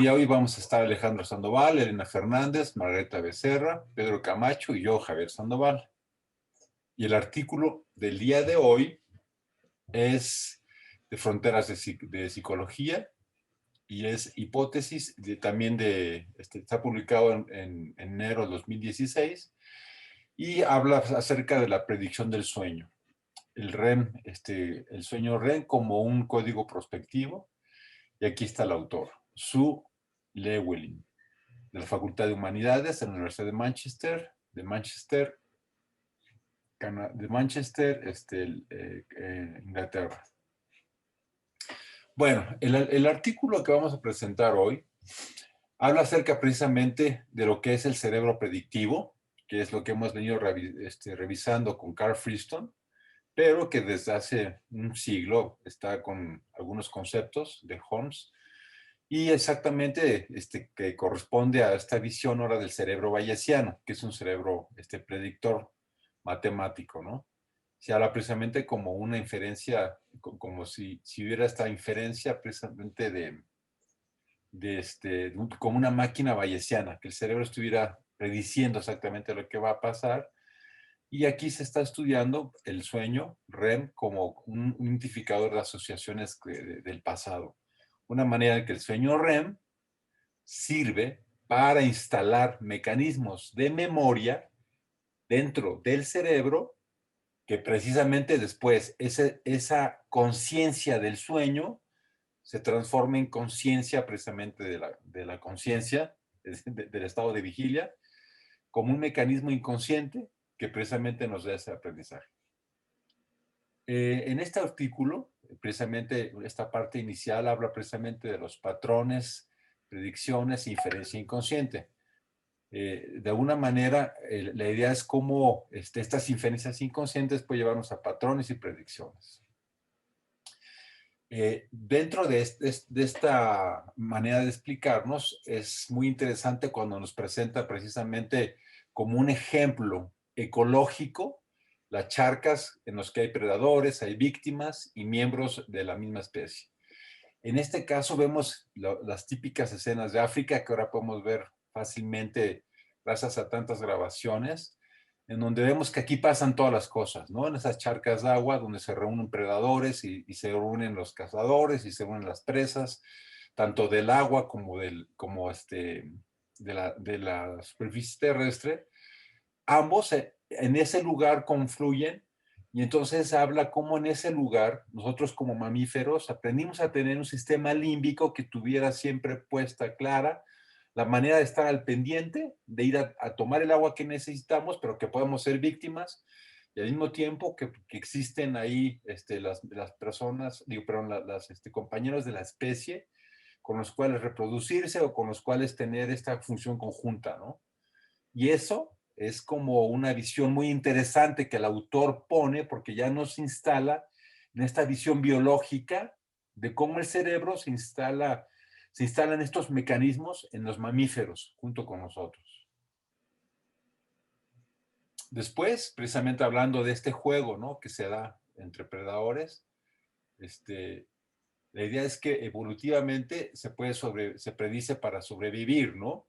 día de hoy vamos a estar Alejandro Sandoval, Elena Fernández, Margarita Becerra, Pedro Camacho y yo, Javier Sandoval. Y el artículo del día de hoy es de Fronteras de Psicología y es hipótesis también está publicado en enero de 2016 y habla acerca de la predicción del sueño. El REM, el sueño REM como un código prospectivo. Y aquí está el autor, Sue Llewellyn, de la Facultad de Humanidades de la Universidad de Manchester, Inglaterra. Bueno, el artículo que vamos a presentar hoy habla acerca precisamente de lo que es el cerebro predictivo, que es lo que hemos venido revisando con Carl Friston, pero que desde hace un siglo está con algunos conceptos de Holmes, y exactamente que corresponde a esta visión ahora del cerebro bayesiano, que es un cerebro predictor matemático, ¿no? Se habla precisamente como una inferencia, como si hubiera esta inferencia precisamente como una máquina bayesiana, que el cerebro estuviera prediciendo exactamente lo que va a pasar. Y aquí se está estudiando el sueño REM como un identificador de asociaciones del pasado. Una manera en que el sueño REM sirve para instalar mecanismos de memoria dentro del cerebro que precisamente después esa conciencia del sueño se transforma en conciencia precisamente de la conciencia, del estado de vigilia, como un mecanismo inconsciente que precisamente nos da ese aprendizaje. En este artículo, precisamente esta parte inicial habla precisamente de los patrones, predicciones e inferencia inconsciente. De alguna manera, la idea es cómo estas inferencias inconscientes pueden llevarnos a patrones y predicciones. Dentro de esta manera de explicarnos, es muy interesante cuando nos presenta precisamente como un ejemplo ecológico las charcas en los que hay predadores, hay víctimas y miembros de la misma especie. En este caso vemos las típicas escenas de África que ahora podemos ver fácilmente gracias a tantas grabaciones, en donde vemos que aquí pasan todas las cosas, ¿no? En esas charcas de agua donde se reúnen predadores y se reúnen los cazadores y se reúnen las presas, tanto del agua como de la superficie terrestre. Ambos en ese lugar confluyen y entonces habla cómo en ese lugar nosotros como mamíferos aprendimos a tener un sistema límbico que tuviera siempre puesta clara la manera de estar al pendiente, de ir a tomar el agua que necesitamos, pero que podemos ser víctimas, y al mismo tiempo que existen ahí las personas, digo, perdón, compañeros de la especie con los cuales reproducirse o con los cuales tener esta función conjunta, ¿no? Y eso es como una visión muy interesante que el autor pone porque ya nos instala en esta visión biológica de cómo el cerebro se instalan estos mecanismos en los mamíferos junto con nosotros. Después, precisamente hablando de este juego, ¿no?, que se da entre predadores, la idea es que evolutivamente se predice para sobrevivir, ¿no?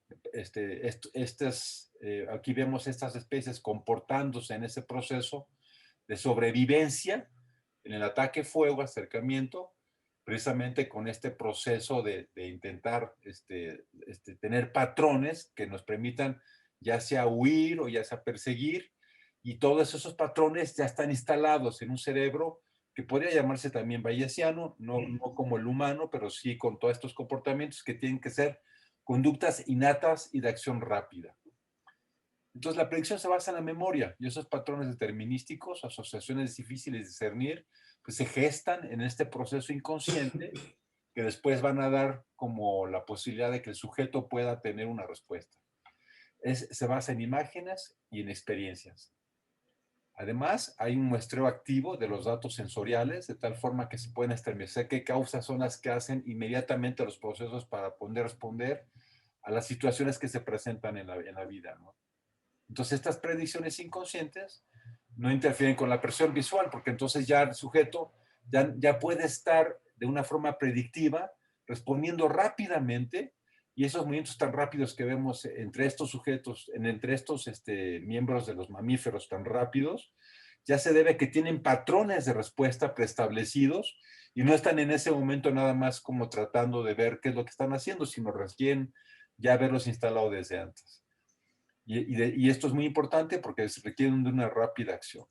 Aquí vemos estas especies comportándose en ese proceso de sobrevivencia en el ataque fuego, acercamiento, precisamente con este proceso de intentar tener patrones que nos permitan ya sea huir o ya sea perseguir, y todos esos patrones ya están instalados en un cerebro que podría llamarse también bayesiano, no como el humano, pero sí con todos estos comportamientos que tienen que ser conductas innatas y de acción rápida. Entonces la predicción se basa en la memoria y esos patrones determinísticos, asociaciones difíciles de discernir, pues se gestan en este proceso inconsciente que después van a dar como la posibilidad de que el sujeto pueda tener una respuesta. Se basa en imágenes y en experiencias. Además, hay un muestreo activo de los datos sensoriales, de tal forma que se pueden establecer qué causas son las que hacen inmediatamente los procesos para poder responder a las situaciones que se presentan en la vida, ¿no? Entonces, estas predicciones inconscientes no interfieren con la percepción visual, porque entonces ya el sujeto ya puede estar de una forma predictiva, respondiendo rápidamente y esos movimientos tan rápidos que vemos entre estos sujetos, entre estos miembros de los mamíferos tan rápidos, ya se debe a que tienen patrones de respuesta preestablecidos y no están en ese momento nada más como tratando de ver qué es lo que están haciendo, sino requieren ya haberlos instalado desde antes. Y esto es muy importante porque requieren de una rápida acción.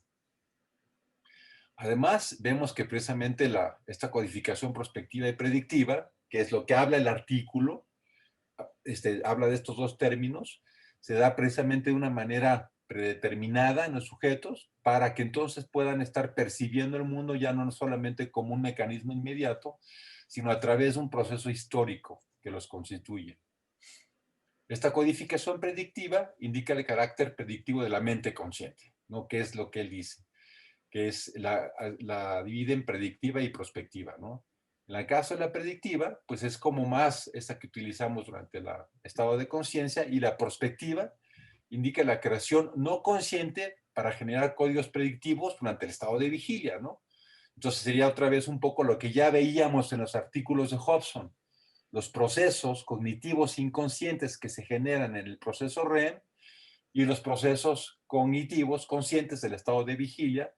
Además, vemos que precisamente esta codificación prospectiva y predictiva, que es lo que habla el artículo, habla de estos dos términos, se da precisamente de una manera predeterminada en los sujetos para que entonces puedan estar percibiendo el mundo ya no solamente como un mecanismo inmediato, sino a través de un proceso histórico que los constituye. Esta codificación predictiva indica el carácter predictivo de la mente consciente, ¿no? Que es lo que él dice, que es la divide en predictiva y prospectiva, ¿no? En el caso de la predictiva, pues es como más esta que utilizamos durante el estado de conciencia, y la prospectiva indica la creación no consciente para generar códigos predictivos durante el estado de vigilia, ¿no? Entonces sería otra vez un poco lo que ya veíamos en los artículos de Hobson, los procesos cognitivos inconscientes que se generan en el proceso REM y los procesos cognitivos conscientes del estado de vigilia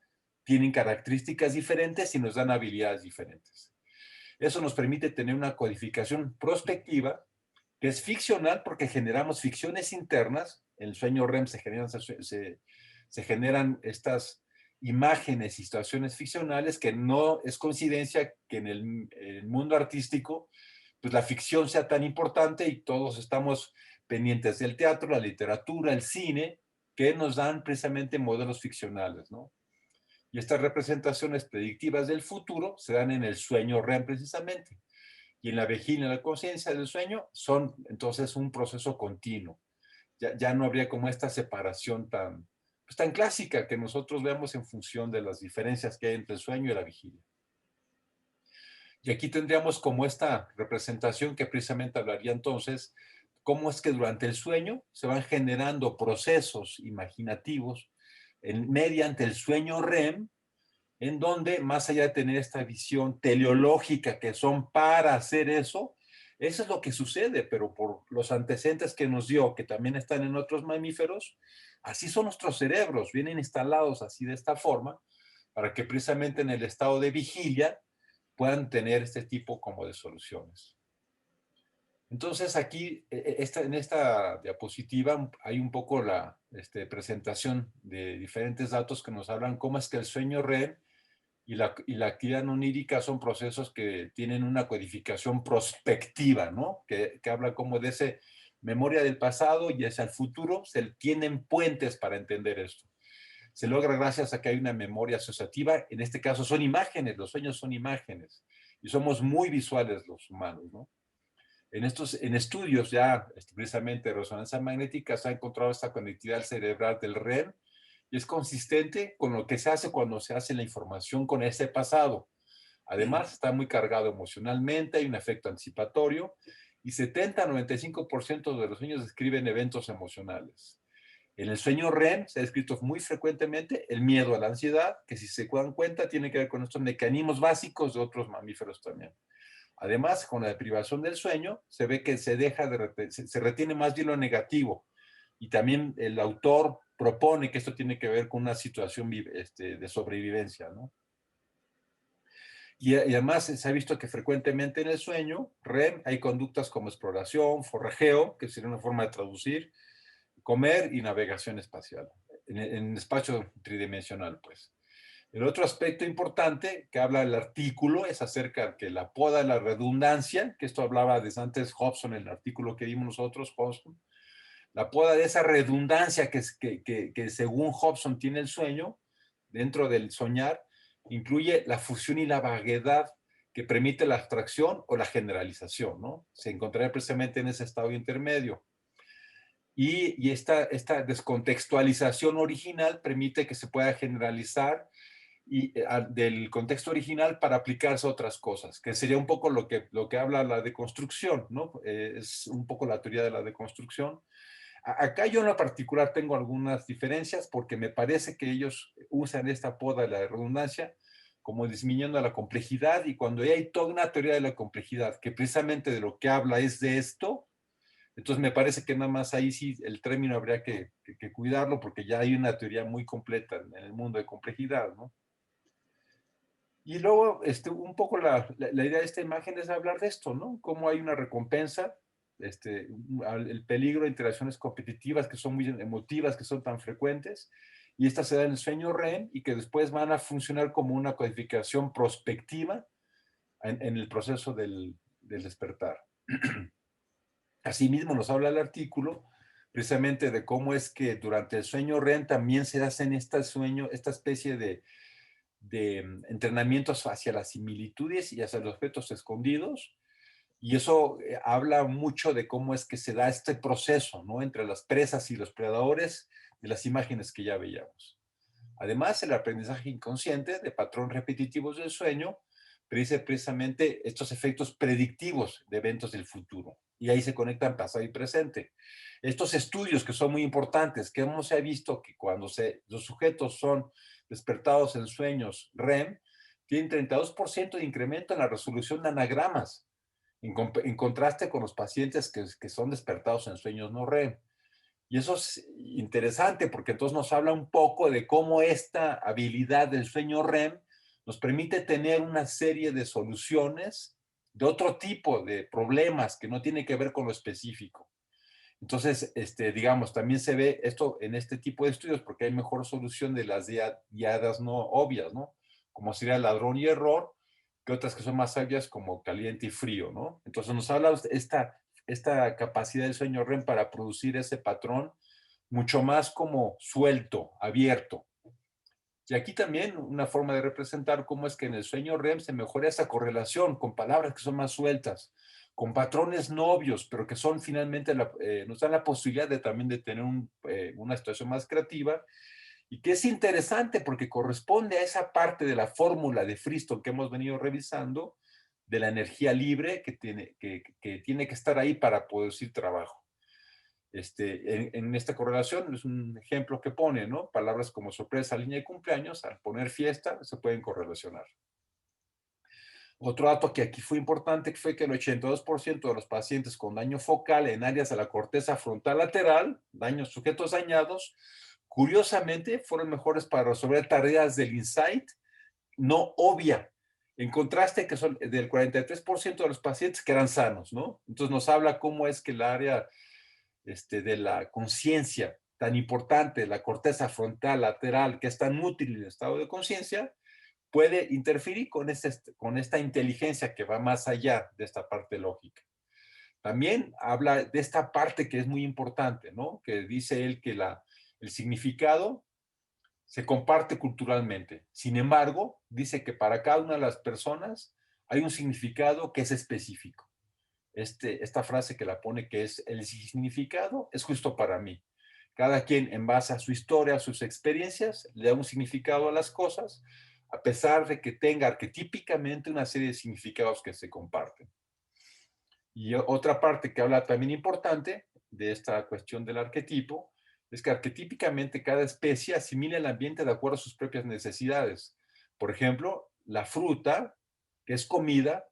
tienen características diferentes y nos dan habilidades diferentes. Eso nos permite tener una codificación prospectiva que es ficcional porque generamos ficciones internas. En el sueño REM se generan estas imágenes y situaciones ficcionales que no es coincidencia que en el mundo artístico pues la ficción sea tan importante y todos estamos pendientes del teatro, la literatura, el cine, que nos dan precisamente modelos ficcionales, ¿no? Y estas representaciones predictivas del futuro se dan en el sueño REM precisamente. Y en la vigilia y la conciencia del sueño son entonces un proceso continuo. Ya no habría como esta separación pues tan clásica que nosotros vemos en función de las diferencias que hay entre el sueño y la vigilia. Y aquí tendríamos como esta representación que precisamente hablaría entonces cómo es que durante el sueño se van generando procesos imaginativos mediante el sueño REM, en donde más allá de tener esta visión teleológica que son para hacer eso es lo que sucede, pero por los antecedentes que nos dio, que también están en otros mamíferos, así son nuestros cerebros, vienen instalados así de esta forma, para que precisamente en el estado de vigilia puedan tener este tipo como de soluciones. Entonces aquí, en esta diapositiva, hay un poco la presentación de diferentes datos que nos hablan cómo es que el sueño REM y la actividad no onírica son procesos que tienen una codificación prospectiva, ¿no? Que habla como de esa memoria del pasado y hacia el futuro, se tienen puentes para entender esto. Se logra gracias a que hay una memoria asociativa, en este caso son imágenes, los sueños son imágenes, y somos muy visuales los humanos, ¿no? En estudios ya, precisamente de resonancia magnética, se ha encontrado esta conectividad cerebral del REM, y es consistente con lo que se hace cuando se hace la información con ese pasado. Además, está muy cargado emocionalmente, hay un efecto anticipatorio, y 70-95% de los sueños describen eventos emocionales. En el sueño REM se ha descrito muy frecuentemente el miedo a la ansiedad, que si se dan cuenta tiene que ver con estos mecanismos básicos de otros mamíferos también. Además, con la deprivación del sueño, se ve que se retiene más bien lo negativo. Y también el autor propone que esto tiene que ver con una situación de sobrevivencia, ¿no? Y además se ha visto que frecuentemente en el sueño REM hay conductas como exploración, forrajeo, que sería una forma de traducir, comer y navegación espacial, en espacio tridimensional, pues. El otro aspecto importante que habla el artículo es acerca de que la poda de la redundancia, que esto hablaba desde antes Hobson, el artículo que vimos nosotros, Hobson, la poda de esa redundancia que según Hobson tiene el sueño, dentro del soñar, incluye la fusión y la vaguedad que permite la abstracción o la generalización, ¿no? Se encontraría precisamente en ese estado intermedio. Y esta descontextualización original permite que se pueda generalizar del contexto original para aplicarse a otras cosas, que sería un poco lo que habla la deconstrucción, ¿no? Es un poco la teoría de la deconstrucción. Acá yo en lo particular tengo algunas diferencias porque me parece que ellos usan esta poda de la redundancia como disminuyendo la complejidad, y cuando hay toda una teoría de la complejidad que precisamente de lo que habla es de esto, Entonces me parece que nada más ahí sí el término habría que cuidarlo porque ya hay una teoría muy completa en el mundo de complejidad, ¿no? Y luego, un poco la idea de esta imagen es hablar de esto, ¿no? Cómo hay una recompensa, el peligro de interacciones competitivas que son muy emotivas, que son tan frecuentes, y estas se dan en el sueño REM y que después van a funcionar como una codificación prospectiva en el proceso del despertar. Asimismo, nos habla el artículo precisamente de cómo es que durante el sueño REM también se hacen esta especie de entrenamientos hacia las similitudes y hacia los objetos escondidos. Y eso habla mucho de cómo es que se da este proceso, ¿no? Entre las presas y los predadores de las imágenes que ya veíamos. Además, el aprendizaje inconsciente de patrones repetitivos del sueño predice precisamente estos efectos predictivos de eventos del futuro. Y ahí se conectan pasado y presente. Estos estudios que son muy importantes, que hemos visto que cuando los sujetos son despertados en sueños REM, tienen 32% de incremento en la resolución de anagramas, en contraste con los pacientes que son despertados en sueños no REM. Y eso es interesante porque entonces nos habla un poco de cómo esta habilidad del sueño REM nos permite tener una serie de soluciones de otro tipo de problemas que no tiene que ver con lo específico. Entonces, digamos, también se ve esto en este tipo de estudios porque hay mejor solución de las diadas no obvias, ¿no? Como sería ladrón y error, que otras que son más obvias como caliente y frío, ¿no? Entonces nos habla esta capacidad del sueño REM para producir ese patrón mucho más como suelto, abierto. Y aquí también una forma de representar cómo es que en el sueño REM se mejora esa correlación con palabras que son más sueltas, con patrones no obvios, pero que son finalmente, nos dan la posibilidad de también de tener una situación más creativa y que es interesante porque corresponde a esa parte de la fórmula de Friston que hemos venido revisando, de la energía libre que tiene que estar ahí para producir trabajo. En esta correlación es un ejemplo que pone, ¿no? Palabras como sorpresa, línea de cumpleaños, al poner fiesta, se pueden correlacionar. Otro dato que aquí fue importante fue que el 82% de los pacientes con daño focal en áreas de la corteza frontal lateral, daños sujetos dañados, curiosamente fueron mejores para resolver tareas del insight no obvia, en contraste que son del 43% de los pacientes que eran sanos, ¿no? Entonces nos habla cómo es que el área de la conciencia tan importante, la corteza frontal lateral, que es tan útil en el estado de conciencia, puede interferir con esta inteligencia que va más allá de esta parte lógica. También habla de esta parte que es muy importante, ¿no? Que dice él que el significado se comparte culturalmente. Sin embargo, dice que para cada una de las personas hay un significado que es específico. Esta frase que la pone que es el significado es justo para mí. Cada quien en base a su historia, a sus experiencias, le da un significado a las cosas, a pesar de que tenga arquetípicamente una serie de significados que se comparten. Y otra parte que habla también importante de esta cuestión del arquetipo es que arquetípicamente cada especie asimila el ambiente de acuerdo a sus propias necesidades. Por ejemplo, la fruta, que es comida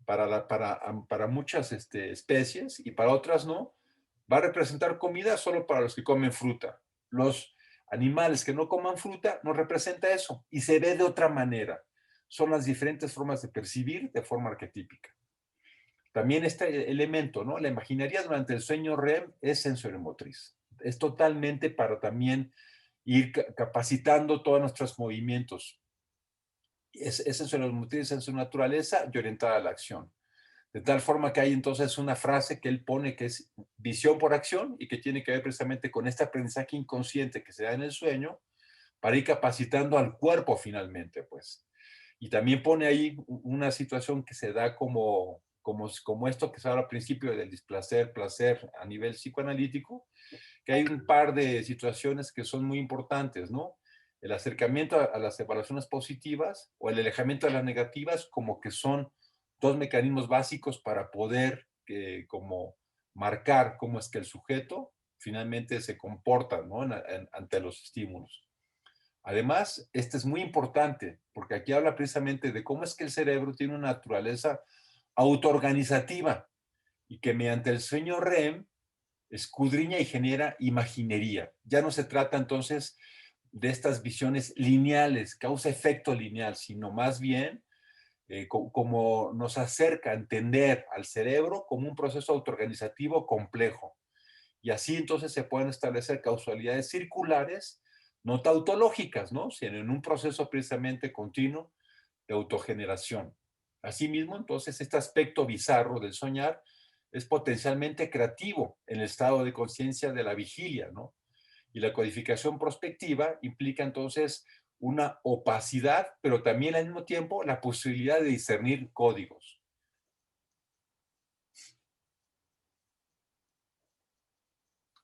para muchas especies y para otras no, va a representar comida solo para los que comen fruta. Los animales que no coman fruta no representa eso y se ve de otra manera. Son las diferentes formas de percibir de forma arquetípica. También este elemento, ¿no? La imaginería durante el sueño REM es sensorimotriz. Es totalmente para también ir capacitando todos nuestros movimientos. Es sensorimotriz en su naturaleza y orientada a la acción. De tal forma que hay entonces una frase que él pone que es visión por acción y que tiene que ver precisamente con este aprendizaje inconsciente que se da en el sueño para ir capacitando al cuerpo finalmente, pues. Y también pone ahí una situación que se da como esto que se habla al principio del displacer, placer a nivel psicoanalítico, que hay un par de situaciones que son muy importantes, ¿no? El acercamiento a las evaluaciones positivas o el alejamiento de las negativas como que son dos mecanismos básicos para poder como marcar cómo es que el sujeto finalmente se comporta, ¿no? Ante los estímulos. Además, este es muy importante porque aquí habla precisamente de cómo es que el cerebro tiene una naturaleza autoorganizativa y que mediante el sueño REM escudriña y genera imaginería. Ya no se trata entonces de estas visiones lineales, causa-efecto lineal, sino más bien como nos acerca a entender al cerebro como un proceso autoorganizativo complejo. Y así entonces se pueden establecer causalidades circulares, no tautológicas, ¿no? Sino en un proceso precisamente continuo de autogeneración. Asimismo, entonces, este aspecto bizarro del soñar es potencialmente creativo en el estado de conciencia de la vigilia, ¿no? Y la codificación prospectiva implica entonces una opacidad, pero también al mismo tiempo la posibilidad de discernir códigos.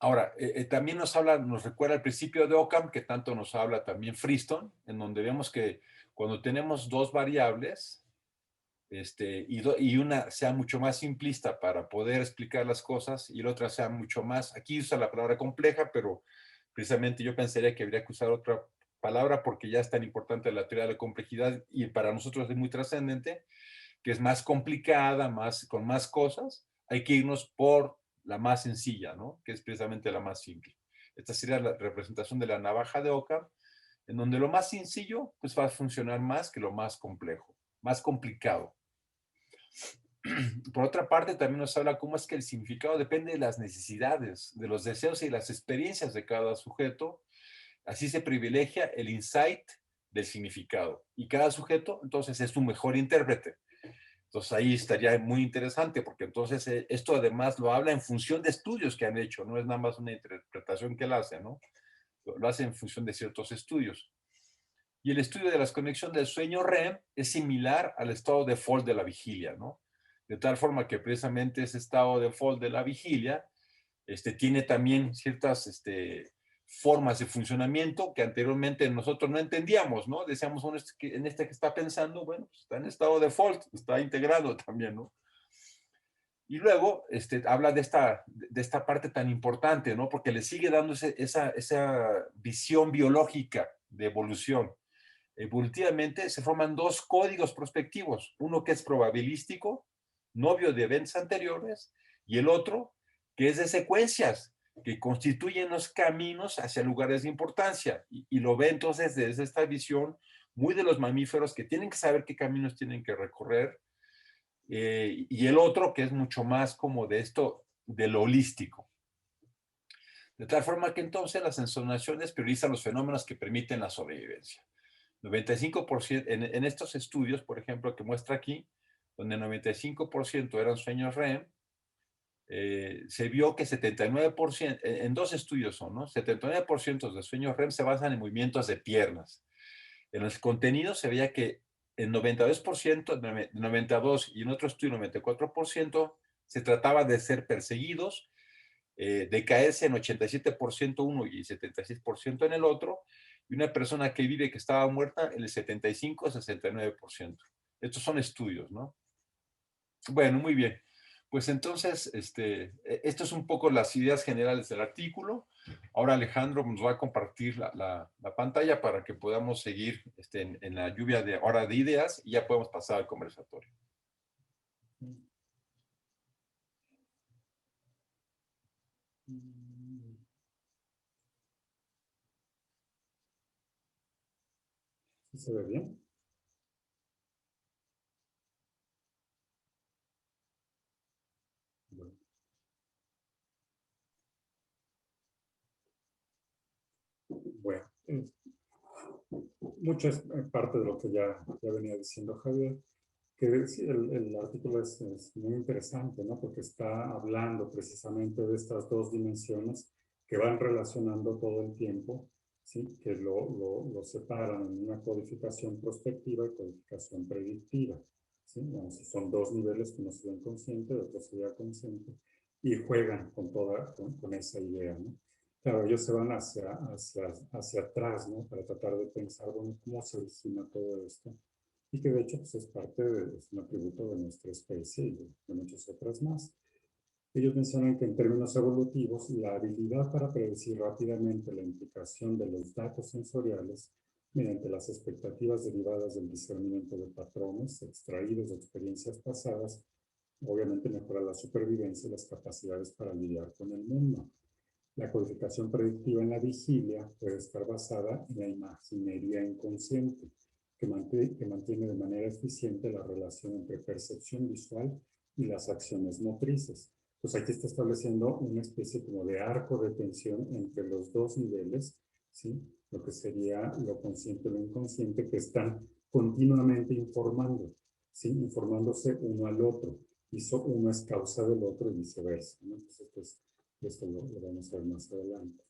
Ahora, también nos recuerda el principio de Occam, que tanto nos habla también Friston, en donde vemos que cuando tenemos dos variables, y una sea mucho más simplista para poder explicar las cosas y la otra sea mucho más, aquí usa la palabra compleja, pero precisamente yo pensaría que habría que usar otra palabra porque ya es tan importante la teoría de la complejidad y para nosotros es muy trascendente, que es más complicada, con más cosas, hay que irnos por la más sencilla, ¿no? Que es precisamente la más simple. Esta sería la representación de la navaja de Occam, en donde lo más sencillo pues va a funcionar más que lo más complejo, más complicado. Por otra parte, también nos habla cómo es que el significado depende de las necesidades, de los deseos y las experiencias de cada sujeto. Así se privilegia el insight del significado. Y cada sujeto, entonces, es su mejor intérprete. Entonces, ahí estaría muy interesante, porque entonces esto además lo habla en función de estudios que han hecho, no es nada más una interpretación que él hace, ¿no? Lo hace en función de ciertos estudios. Y el estudio de las conexiones del sueño REM es similar al estado de default de la vigilia, ¿no? De tal forma que precisamente ese estado de default de la vigilia tiene también ciertas formas de funcionamiento que anteriormente nosotros no entendíamos, ¿no? Decíamos, bueno, en este que está pensando, bueno, pues está en estado de default, está integrado también, ¿no? Y luego habla de esta parte tan importante, ¿no? Porque le sigue dando esa visión biológica de evolución. Evolutivamente se forman dos códigos prospectivos, uno que es probabilístico, novio de eventos anteriores, y el otro que es de secuencias, que constituyen los caminos hacia lugares de importancia. Y lo ve entonces desde esta visión muy de los mamíferos que tienen que saber qué caminos tienen que recorrer, y el otro que es mucho más como de esto, de lo holístico. De tal forma que entonces las ensoñaciones priorizan los fenómenos que permiten la sobrevivencia. 95%, en estos estudios, por ejemplo, que muestra aquí, donde 95% eran sueños REM, se vio que 79%, en dos estudios son, ¿no? 79% de sueños REM se basan en movimientos de piernas. En los contenidos se veía que en 92%, 92 y en otro estudio 94%, se trataba de ser perseguidos, de caerse en 87% uno y 76% en el otro, y una persona que vive que estaba muerta en el 75-69%. Estos son estudios, ¿no? Bueno, muy bien. Pues entonces, esto es un poco las ideas generales del artículo. Ahora Alejandro nos va a compartir la pantalla para que podamos seguir en la lluvia de hora de ideas y ya podemos pasar al conversatorio. ¿Se ve bien? Bueno, mucho es parte de lo que ya venía diciendo Javier, que sí, el artículo es muy interesante, ¿no? Porque está hablando precisamente de estas dos dimensiones que van relacionando todo el tiempo, ¿sí? Que lo separan en una codificación prospectiva y codificación predictiva, ¿sí? Bueno, son dos niveles que uno se ve consciente, el otro se ve consciente, y juegan con esa idea, ¿no? Claro, ellos se van hacia atrás, ¿no? Para tratar de pensar, bueno, ¿cómo se origina todo esto? Y que de hecho pues, es un atributo de nuestra especie y de muchas otras más. Ellos mencionan que en términos evolutivos, la habilidad para predecir rápidamente la implicación de los datos sensoriales mediante las expectativas derivadas del discernimiento de patrones extraídos de experiencias pasadas obviamente mejora la supervivencia y las capacidades para lidiar con el mundo. La codificación predictiva en la vigilia puede estar basada en la imaginería inconsciente, que mantiene de manera eficiente la relación entre percepción visual y las acciones motrices. Pues aquí está estableciendo una especie como de arco de tensión entre los dos niveles, ¿sí? Lo que sería lo consciente y lo inconsciente, que están continuamente informando, ¿sí? Informándose uno al otro. Y uno es causa del otro y viceversa, ¿no? Entonces, pues, esto lo vamos a ver más adelante.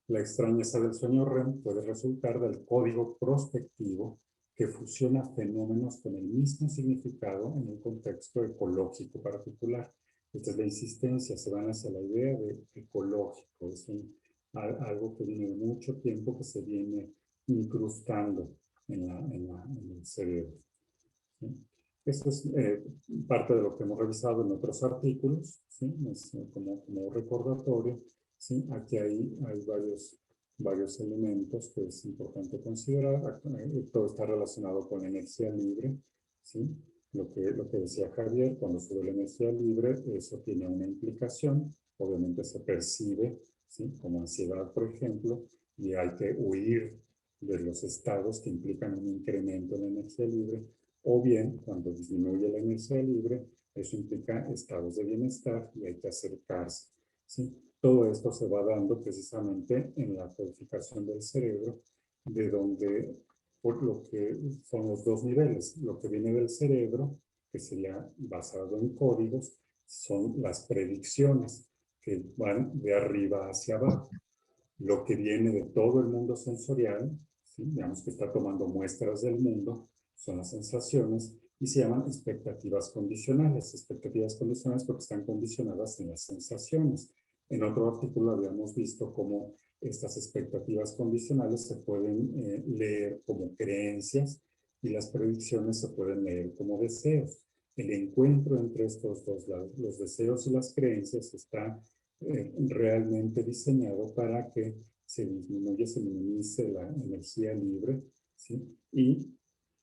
La extrañeza del sueño REM puede resultar del código prospectivo que fusiona fenómenos con el mismo significado en un contexto ecológico particular. Esta es la insistencia, se van hacia la idea de ecológico. Es algo que viene de mucho tiempo, que se viene incrustando en el cerebro, ¿sí? Esto es parte de lo que hemos revisado en otros artículos, ¿sí? Es como recordatorio, ¿sí? Aquí hay varios elementos que es importante considerar. Todo está relacionado con la energía libre, ¿sí? Lo que decía Javier, cuando sube la energía libre, eso tiene una implicación, obviamente se percibe, ¿sí? Como ansiedad, por ejemplo, y hay que huir de los estados que implican un incremento en la energía libre. O bien, cuando disminuye la energía libre, eso implica estados de bienestar y hay que acercarse, ¿sí? Todo esto se va dando precisamente en la codificación del cerebro, de donde, por lo que son los dos niveles, lo que viene del cerebro, que sería basado en códigos, son las predicciones que van de arriba hacia abajo. Lo que viene de todo el mundo sensorial, ¿sí? Digamos que está tomando muestras del mundo, son las sensaciones, y se llaman expectativas condicionales. Expectativas condicionales porque están condicionadas en las sensaciones. En otro artículo habíamos visto cómo estas expectativas condicionales se pueden leer como creencias y las predicciones se pueden leer como deseos. El encuentro entre estos dos lados, los deseos y las creencias, está realmente diseñado para que se disminuya, se minimice la energía libre, ¿sí? Y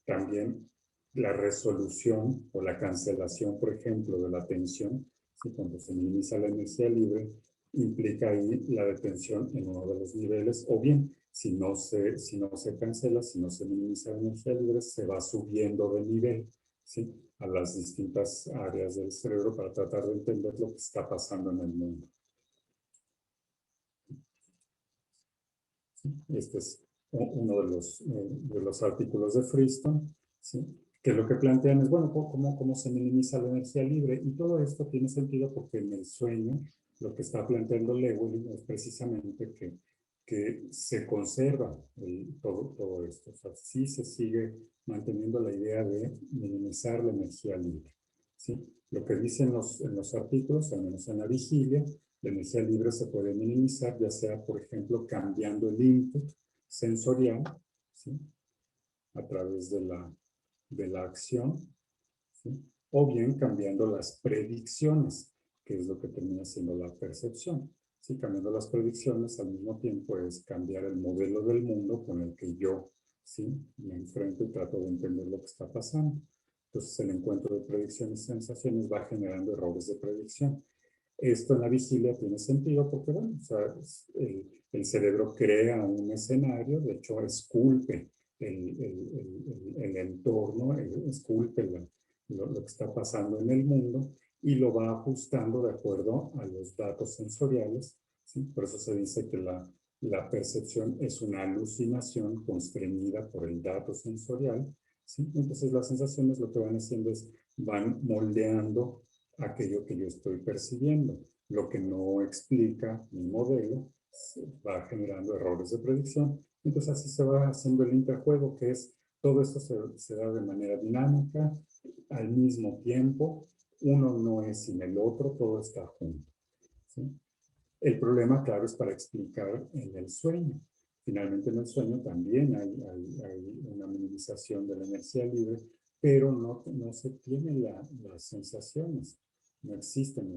también la resolución o la cancelación, por ejemplo, de la tensión, ¿sí? Cuando se minimiza la energía libre, implica ahí la detención en uno de los niveles, o bien, si no se cancela, si no se minimiza la energía libre, se va subiendo de nivel, ¿sí? A las distintas áreas del cerebro para tratar de entender lo que está pasando en el mundo. Este es uno de los artículos de Friston, ¿sí? Que lo que plantean es, bueno, ¿cómo se minimiza la energía libre? Y todo esto tiene sentido porque en el sueño lo que está planteando Lewin es precisamente que se conserva todo esto. O sea, sí se sigue manteniendo la idea de minimizar la energía libre, ¿sí? Lo que dicen en los artículos, al menos en la vigilia, la energía libre se puede minimizar, ya sea, por ejemplo, cambiando el input sensorial, ¿sí? A través de la acción, ¿sí? O bien cambiando las predicciones, que es lo que termina siendo la percepción. ¿Sí? Cambiando las predicciones al mismo tiempo es cambiar el modelo del mundo con el que yo, ¿sí? Me enfrento y trato de entender lo que está pasando. Entonces el encuentro de predicciones y sensaciones va generando errores de predicción. Esto en la vigilia tiene sentido porque, bueno, o sea, el cerebro crea un escenario, de hecho esculpe el entorno, esculpe lo que está pasando en el mundo y lo va ajustando de acuerdo a los datos sensoriales, ¿sí? Por eso se dice que la percepción es una alucinación constreñida por el dato sensorial, ¿sí? Entonces las sensaciones lo que van haciendo es van moldeando aquello que yo estoy percibiendo. Lo que no explica mi modelo va generando errores de predicción. Entonces así se va haciendo el interjuego, que es todo esto se da de manera dinámica, al mismo tiempo. Uno no es sin el otro, todo está junto, ¿sí? El problema, claro, es para explicar en el sueño. Finalmente en el sueño también hay una minimización de la energía libre, pero no se tienen las sensaciones. No existen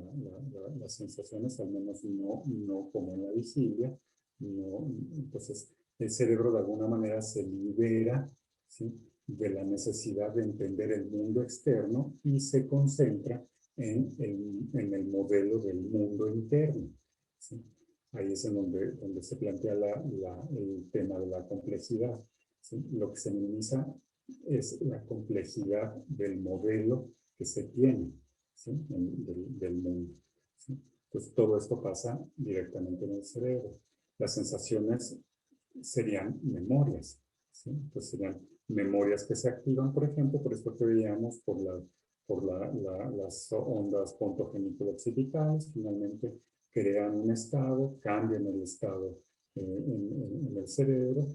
las sensaciones, al menos no como en la vigilia. No, entonces el cerebro de alguna manera se libera, ¿sí? de la necesidad de entender el mundo externo y se concentra en el modelo del mundo interno, ¿sí? Ahí es en donde se plantea el tema de la complejidad, ¿sí? Lo que se minimiza es la complejidad del modelo que se tiene, ¿sí? del mundo, ¿sí? Entonces todo esto pasa directamente en el cerebro. Las sensaciones serían memorias, ¿sí? Entonces serían memorias que se activan, por ejemplo, por esto que veíamos, por las ondas pontogeniculo-occipitales, finalmente crean un estado, cambian el estado en el cerebro.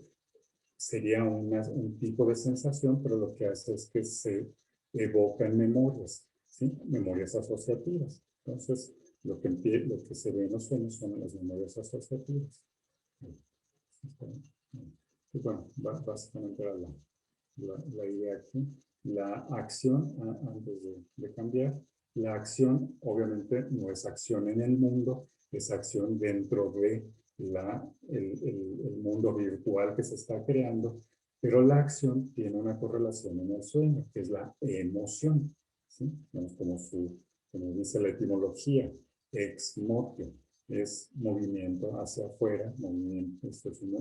Sería un tipo de sensación, pero lo que hace es que se evocan memorias, ¿sí? Memorias asociativas. Entonces, lo que se ve en los sueños son las memorias asociativas. Y bueno, básicamente era la idea aquí. La acción, antes de cambiar, la acción obviamente no es acción en el mundo, es acción dentro de el mundo virtual que se está creando, pero la acción tiene una correlación en el sueño, que es la emoción, ¿sí? Como dice la etimología, ex motio, es movimiento hacia afuera, movimiento,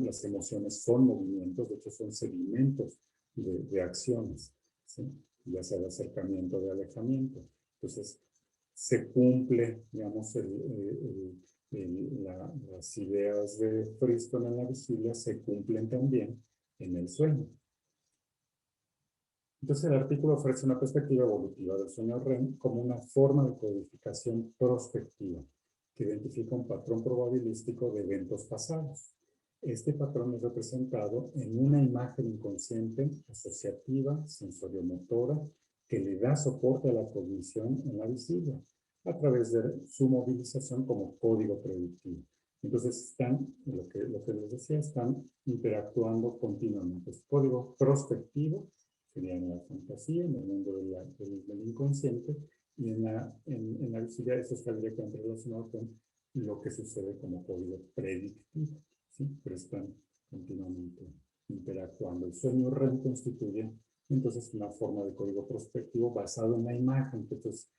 las emociones son movimientos, de hecho son sedimentos de acciones, ¿sí? Ya sea de acercamiento o de alejamiento. Entonces, se cumple, digamos, las ideas de Friston en la vigilia se cumplen también en el sueño. Entonces, el artículo ofrece una perspectiva evolutiva del sueño REM como una forma de codificación prospectiva que identifica un patrón probabilístico de eventos pasados. Este patrón es representado en una imagen inconsciente, asociativa, sensoriomotora, que le da soporte a la cognición en la vigilia, a través de su movilización como código predictivo. Entonces lo que les decía, están interactuando continuamente. Es código prospectivo, sería en la fantasía, en el mundo del inconsciente, y en la vigilia eso está directamente relacionado con lo que sucede como código predictivo, ¿sí? Pero están continuamente interactuando. El sueño REM constituye entonces una forma de código prospectivo basado en la imagen, que esto es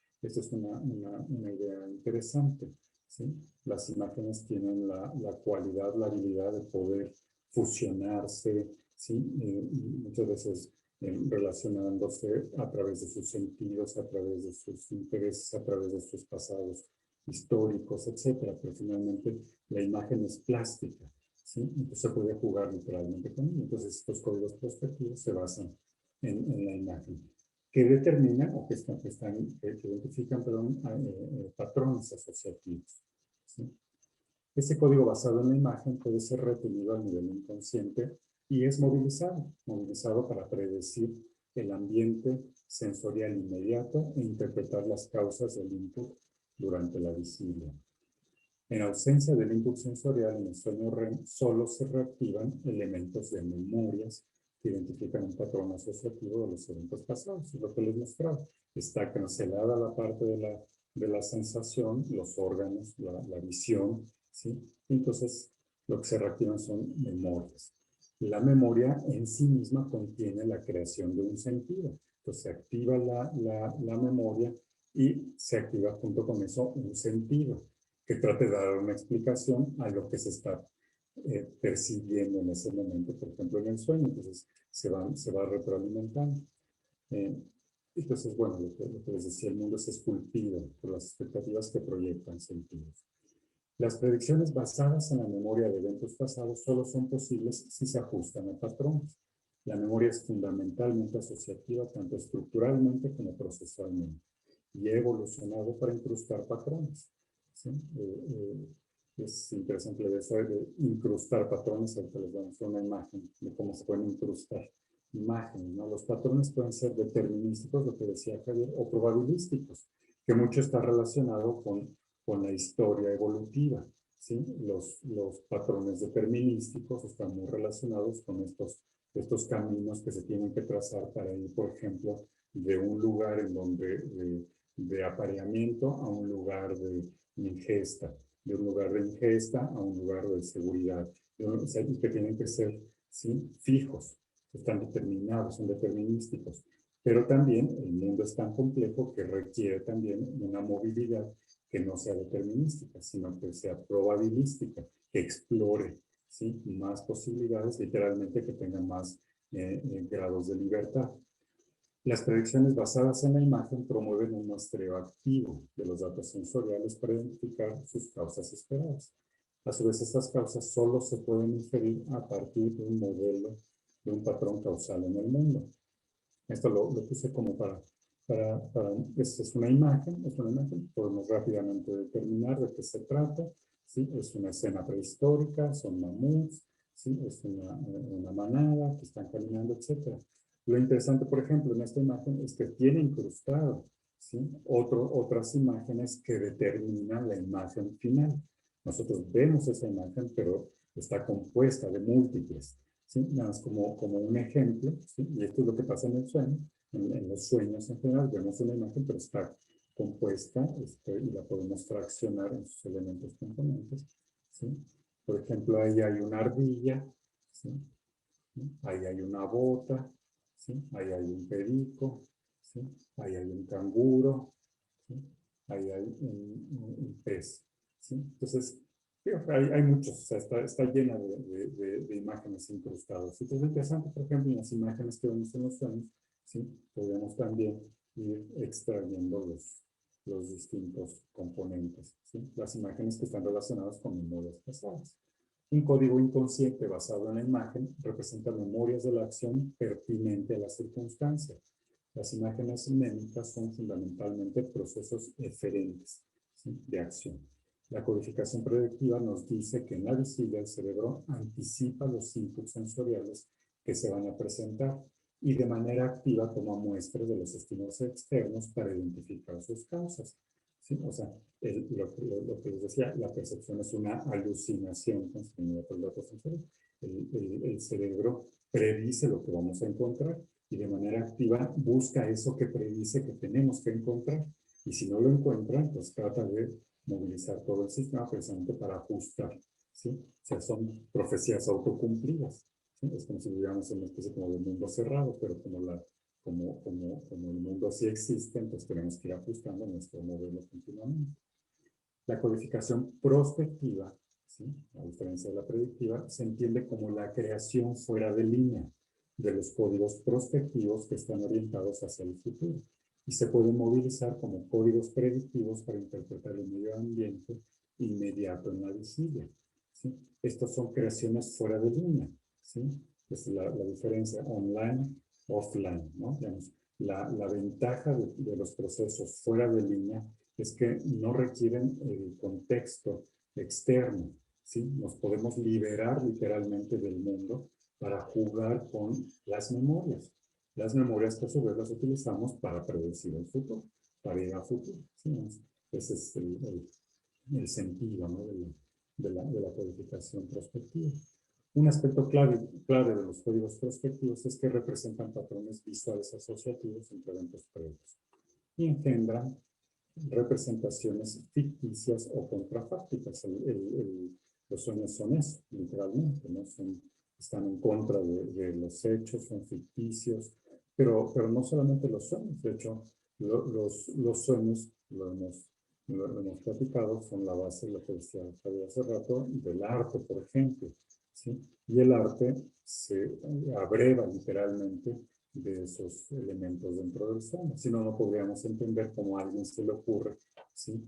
una idea interesante, ¿sí? Las imágenes tienen la cualidad, la habilidad de poder fusionarse, ¿sí? Muchas veces relacionándose a través de sus sentidos, a través de sus intereses, a través de sus pasados históricos, etcétera. Pero finalmente la imagen es plástica, ¿sí? Entonces se puede jugar literalmente con ella. Entonces estos códigos prospectivos se basan en la imagen, que determinan o que identifican, patrones asociativos, ¿sí? Ese código basado en la imagen puede ser retenido a nivel inconsciente y es movilizado para predecir el ambiente sensorial inmediato e interpretar las causas del input durante la vigilia. En ausencia del input sensorial en el sueño REM, solo se reactivan elementos de memorias que identifican un patrón asociativo de los eventos pasados. Es lo que les mostraba. Está cancelada la parte de la sensación, los órganos, la visión, ¿sí? Entonces, lo que se reactivan son memorias. La memoria en sí misma contiene la creación de un sentido. Entonces, se activa la memoria y se activa junto con eso un sentido que trate de dar una explicación a lo que se está percibiendo en ese momento, por ejemplo, en el sueño. Entonces, se va retroalimentando. Entonces, bueno, lo que les decía, el mundo es esculpido por las expectativas que proyectan sentidos. Las predicciones basadas en la memoria de eventos pasados solo son posibles si se ajustan a patrones. La memoria es fundamentalmente asociativa tanto estructuralmente como procesualmente y ha evolucionado para incrustar patrones, ¿sí? Es interesante la idea de incrustar patrones. Ahorita les vamos a hacer una imagen de cómo se pueden incrustar imágenes, ¿no? Los patrones pueden ser determinísticos, lo que decía Javier, o probabilísticos, que mucho está relacionado con la historia evolutiva, ¿sí? Los patrones determinísticos están muy relacionados con estos caminos que se tienen que trazar para ir, por ejemplo, de un lugar en donde de apareamiento a un lugar de ingesta, de un lugar de ingesta a un lugar de seguridad, o sea, que tienen que ser, ¿sí? Fijos, están determinados, son determinísticos. Pero también el mundo es tan complejo que requiere también una movilidad que no sea determinística, sino que sea probabilística, que explore, ¿sí?, más posibilidades, literalmente que tenga más grados de libertad. Las predicciones basadas en la imagen promueven un muestreo activo de los datos sensoriales para identificar sus causas esperadas. A su vez, estas causas solo se pueden inferir a partir de un modelo, de un patrón causal en el mundo. Esto lo puse como esta es una imagen, podemos rápidamente determinar de qué se trata, ¿sí? Es una escena prehistórica, son mamuts, ¿sí? Es una manada que están caminando, etc. Lo interesante, por ejemplo, en esta imagen es que tiene incrustado, ¿sí?, otras imágenes que determinan la imagen final. Nosotros vemos esa imagen, pero está compuesta de múltiples, ¿sí? Nada más como un ejemplo, ¿sí? Y esto es lo que pasa en el sueño. En los sueños en general vemos una imagen, pero está compuesta y la podemos fraccionar en sus elementos componentes, ¿sí? Por ejemplo, ahí hay una ardilla, ¿sí? Ahí hay una bota, ¿sí? Ahí hay un perico, ¿sí? Ahí hay un canguro, ¿sí? Ahí hay un pez, ¿sí? Entonces, hay muchos, o sea, está llena de imágenes incrustadas. Entonces, es interesante, por ejemplo, en las imágenes que vemos en los sueños, ¿sí?, podemos también ir extrayendo los distintos componentes, ¿sí? Las imágenes que están relacionadas con memorias pasadas. Un código inconsciente basado en la imagen representa memorias de la acción pertinente a la circunstancia. Las imágenes mnémicas son fundamentalmente procesos eferentes, ¿sí?, de acción. La codificación predictiva nos dice que en la vigilia el cerebro anticipa los inputs sensoriales que se van a presentar y de manera activa toma muestras de los estímulos externos para identificar sus causas, ¿sí? O sea, lo que les decía, la percepción es una alucinación construida por el dato sensorial. El cerebro predice lo que vamos a encontrar y de manera activa busca eso que predice que tenemos que encontrar. Y si no lo encuentran, pues trata de movilizar todo el sistema precisamente para ajustar, ¿sí? O sea, son profecías autocumplidas, ¿sí? Es como si viviéramos en una especie como de mundo cerrado, pero como el mundo sí existe, entonces tenemos que ir ajustando nuestro modelo continuamente. La codificación prospectiva, ¿sí?, a diferencia de la predictiva, se entiende como la creación fuera de línea de los códigos prospectivos que están orientados hacia el futuro y se pueden movilizar como códigos predictivos para interpretar el medio ambiente inmediato en la vigilia, ¿sí? Estas son creaciones fuera de línea, ¿sí? Es la diferencia online, offline, ¿no? Digamos, la ventaja de los procesos fuera de línea es que no requieren el contexto externo, ¿sí? Nos podemos liberar literalmente del mundo para jugar con las memorias. Las memorias que a su vez las utilizamos para predecir el futuro, para ir al futuro, ¿sí? Ese es el sentido, ¿no?, de la codificación prospectiva. Un aspecto clave de los códigos prospectivos es que representan patrones visuales asociativos entre eventos previos y engendran representaciones ficticias o contrafácticas. Los sueños son eso, literalmente, ¿no? Están en contra de los hechos, son ficticios, pero no solamente los sueños. De hecho, los sueños, lo hemos platicado, son la base de lo que decía Javier hace rato, del arte, por ejemplo, ¿sí? Y el arte se abreva literalmente de esos elementos dentro del sueño. Si no, no podríamos entender cómo a alguien se le ocurre, ¿sí?,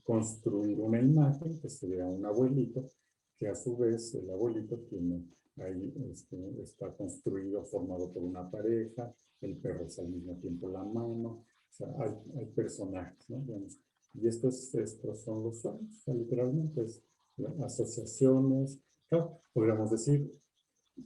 construir una imagen que sería un abuelito, que a su vez el abuelito tiene ahí, está construido, formado por una pareja, el perro es al mismo tiempo la mano, o sea, hay personajes, ¿no? Digamos, y estos son los sueños, o sea, literalmente es asociaciones. Claro, podríamos decir,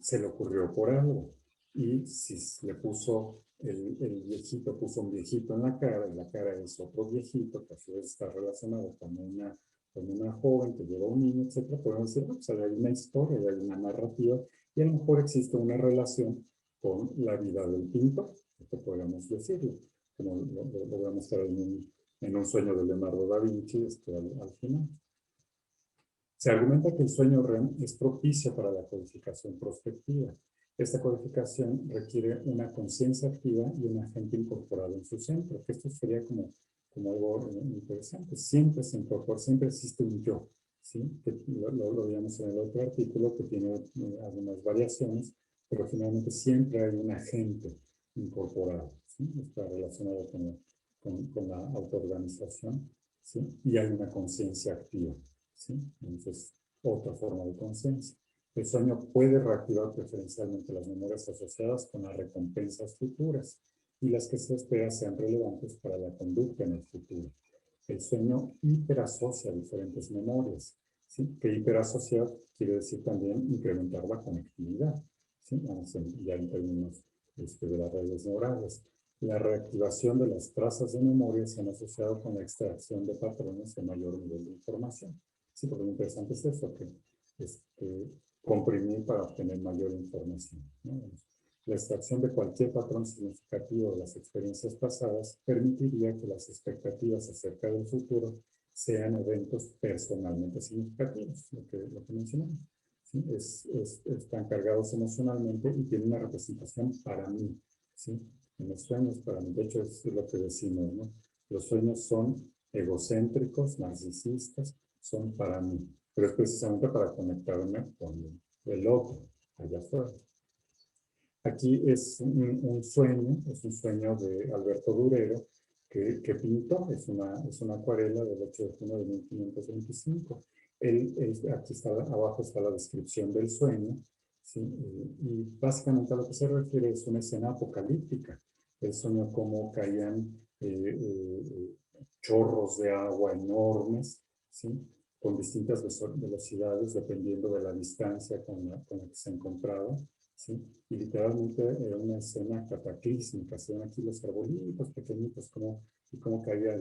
se le ocurrió por algo. Y si le puso, el viejito puso un viejito en la cara, y la cara es otro viejito, que a su vez está relacionado con una joven que lleva un niño, etc., podemos decir, pues hay una historia, hay una narrativa, y a lo mejor existe una relación con la vida del pintor, esto podríamos decirlo, como lo vamos a mostrar en un sueño de Leonardo da Vinci, al final. Se argumenta que el sueño REM es propicio para la codificación prospectiva Esta codificación requiere una conciencia activa y un agente incorporado en su centro, que esto sería como algo interesante. Siempre se incorpora, siempre existe un yo, ¿sí? Que lo vimos en el otro artículo, que tiene algunas variaciones, pero finalmente siempre hay un agente incorporado, ¿sí? Está relacionado con la autoorganización, ¿sí? Y hay una conciencia activa, ¿sí? Entonces, otra forma de conciencia. El sueño puede reactivar preferencialmente las memorias asociadas con las recompensas futuras y las que se espera sean relevantes para la conducta en el futuro. El sueño hiperasocia diferentes memorias, ¿sí? Que hiperasociar quiere decir también incrementar la conectividad, ¿sí? Ya en términos de las redes neurales. La reactivación de las trazas de memoria se han asociado con la extracción de patrones de mayor nivel de información. Sí, porque lo interesante es eso, que comprimir para obtener mayor información, ¿no? La extracción de cualquier patrón significativo de las experiencias pasadas permitiría que las expectativas acerca del futuro sean eventos personalmente significativos, lo que mencionamos. ¿Sí? Están cargados emocionalmente y tienen una representación para mí. ¿Sí? En los sueños, para mí, de hecho, es lo que decimos, ¿no? Los sueños son egocéntricos, narcisistas, son para mí, pero es precisamente para conectarme con el otro, allá afuera. Aquí es un sueño de Alberto Durero que pintó, es una acuarela del 8 de junio de 1525. Aquí abajo está la descripción del sueño, ¿sí? Y básicamente a lo que se refiere es una escena apocalíptica. El sueño como caían chorros de agua enormes, ¿sí? Con distintas velocidades dependiendo de la distancia con la que se encontraba. ¿Sí? Y literalmente era una escena cataclísmica, se ven aquí los arbolitos pequeñitos, como caía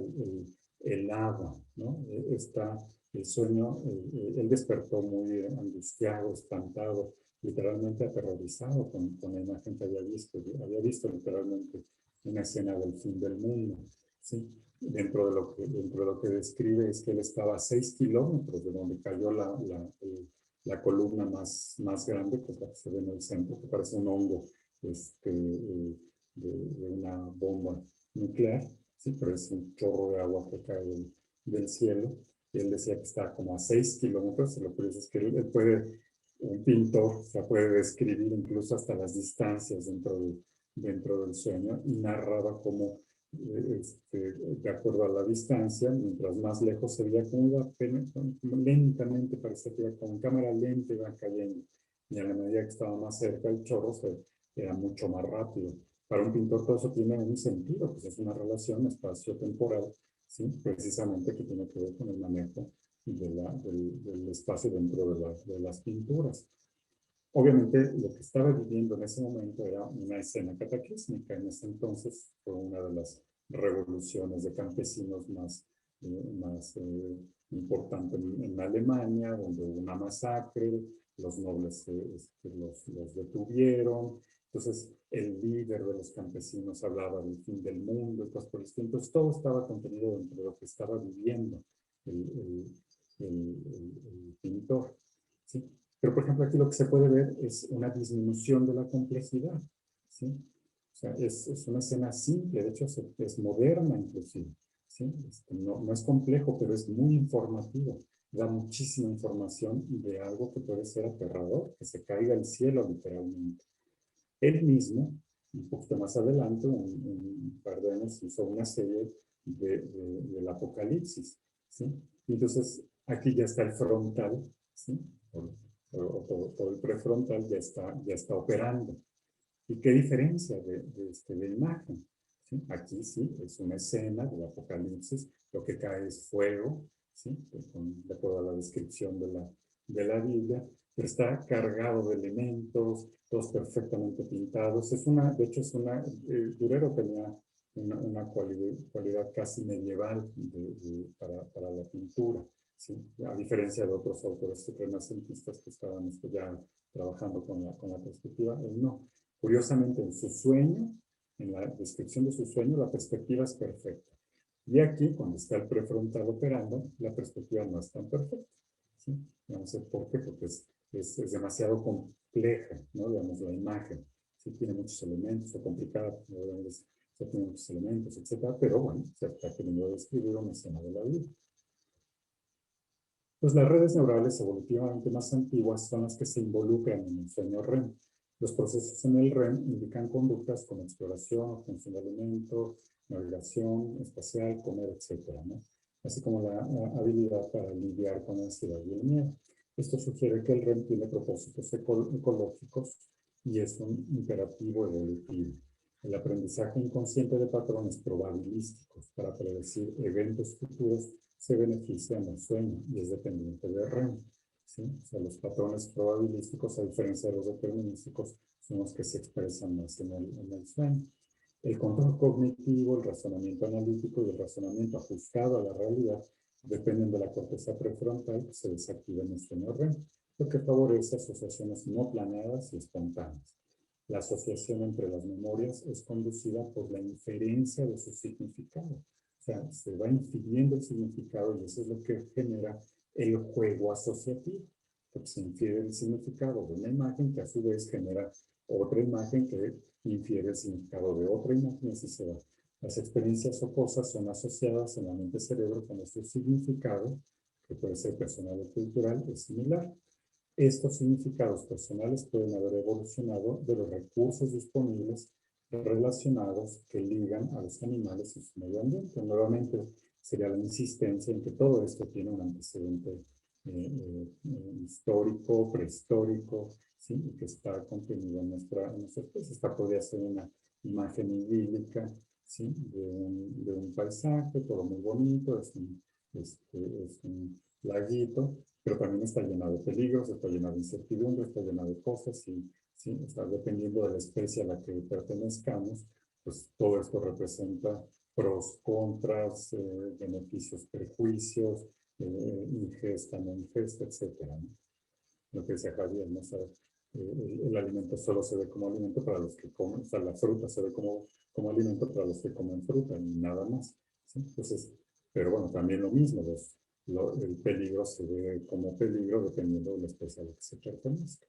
el agua, ¿no? Está el sueño, él despertó muy angustiado, espantado, literalmente aterrorizado con la imagen que había visto literalmente una escena del fin del mundo, ¿sí? Dentro de lo que describe es que él estaba a 6 kilómetros de donde cayó la columna más grande, que es la que se ve en el centro, que parece un hongo de una bomba nuclear, ¿sí? Pero es un chorro de agua que cae del cielo. Y él decía que está como a 6 kilómetros, y lo curioso es que un pintor, puede describir incluso hasta las distancias dentro del sueño, y narraba cómo de acuerdo a la distancia, mientras más lejos se veía como iba lentamente, parecía que iba con cámara lenta, iba cayendo, y a la medida que estaba más cerca el chorro era mucho más rápido. Para un pintor todo eso tiene un sentido, pues es una relación espacio-temporal, ¿sí? Precisamente que tiene que ver con el manejo del espacio dentro de las pinturas. Obviamente, lo que estaba viviendo en ese momento era una escena cataclísmica. En ese entonces fue una de las revoluciones de campesinos más importante en Alemania, donde hubo una masacre, los nobles los detuvieron. Entonces, el líder de los campesinos hablaba del fin del mundo y cosas por el estilo. Entonces, todo estaba contenido dentro de lo que estaba viviendo el pintor, ¿sí? Pero, por ejemplo, aquí lo que se puede ver es una disminución de la complejidad, ¿sí? O sea, es una escena simple, de hecho es moderna inclusive, ¿sí? No es complejo, pero es muy informativo. Da muchísima información de algo que puede ser aterrador, que se caiga al cielo literalmente. Él mismo, un poquito más adelante, un par de años, hizo una serie del Apocalipsis, ¿sí? Y entonces, aquí ya está el frontal, ¿sí? Todo el prefrontal ya está operando. ¿Y qué diferencia de imagen? ¿Sí? Aquí sí, es una escena del Apocalipsis, lo que cae es fuego, ¿sí? De acuerdo a la descripción de la Biblia, pero está cargado de elementos, todos perfectamente pintados. De hecho, Durero tenía una cualidad casi medieval para la pintura, ¿sí? A diferencia de otros autores renacentistas que estaban ya trabajando con la perspectiva, él no. Curiosamente, en su sueño, en la descripción de su sueño, la perspectiva es perfecta. Y aquí, cuando está el prefrontal operando, la perspectiva no es tan perfecta, ¿sí? No sé por qué, porque es demasiado compleja, ¿no? Digamos, la imagen. Sí tiene muchos elementos, es complicada, se tiene muchos elementos, etcétera, pero bueno, se está queriendo describir una escena de la vida. Pues las redes neurales evolutivamente más antiguas son las que se involucran en el sueño REM. Los procesos en el REM indican conductas como exploración, obtención de alimento, navegación espacial, comer, etcétera, ¿no? Así como la habilidad para lidiar con la ansiedad y el miedo. Esto sugiere que el REM tiene propósitos ecológicos y es un imperativo evolutivo. El aprendizaje inconsciente de patrones probabilísticos para predecir eventos futuros se beneficia en el sueño y es dependiente del REM. ¿Sí? O sea, los patrones probabilísticos, a diferencia de los determinísticos, son los que se expresan más en el sueño. El control cognitivo, el razonamiento analítico y el razonamiento ajustado a la realidad dependen de la corteza prefrontal que se desactiva en el sueño REM, lo que favorece asociaciones no planeadas y espontáneas. La asociación entre las memorias es conducida por la inferencia de su significado. O sea, se va infiriendo el significado y eso es lo que genera el juego asociativo, porque se infiere el significado de una imagen que a su vez genera otra imagen que infiere el significado de otra imagen y así se va. Las experiencias o cosas son asociadas en la mente-cerebro con su significado, que puede ser personal o cultural, es similar. Estos significados personales pueden haber evolucionado de los recursos disponibles relacionados que ligan a los animales y su medio ambiente. Nuevamente, sería la insistencia en que todo esto tiene un antecedente histórico, prehistórico, ¿sí? Y que está contenido en nuestra especie. Esta podría ser una imagen idílica, ¿sí? de un paisaje, todo muy bonito, es un laguito, pero también está llena de peligros, está llena de incertidumbre, está llena de cosas y ¿sí? O sea, dependiendo de la especie a la que pertenezcamos, pues todo esto representa pros, contras, beneficios, perjuicios, ingesta, no ingesta, etcétera, ¿no? Lo que decía Javier, ¿no? O sea, el alimento solo se ve como alimento para los que comen, o sea, la fruta se ve como alimento para los que comen fruta y nada más, ¿sí? Entonces, pero bueno, también lo mismo, el peligro se ve como peligro dependiendo de la especie a la que se pertenezca.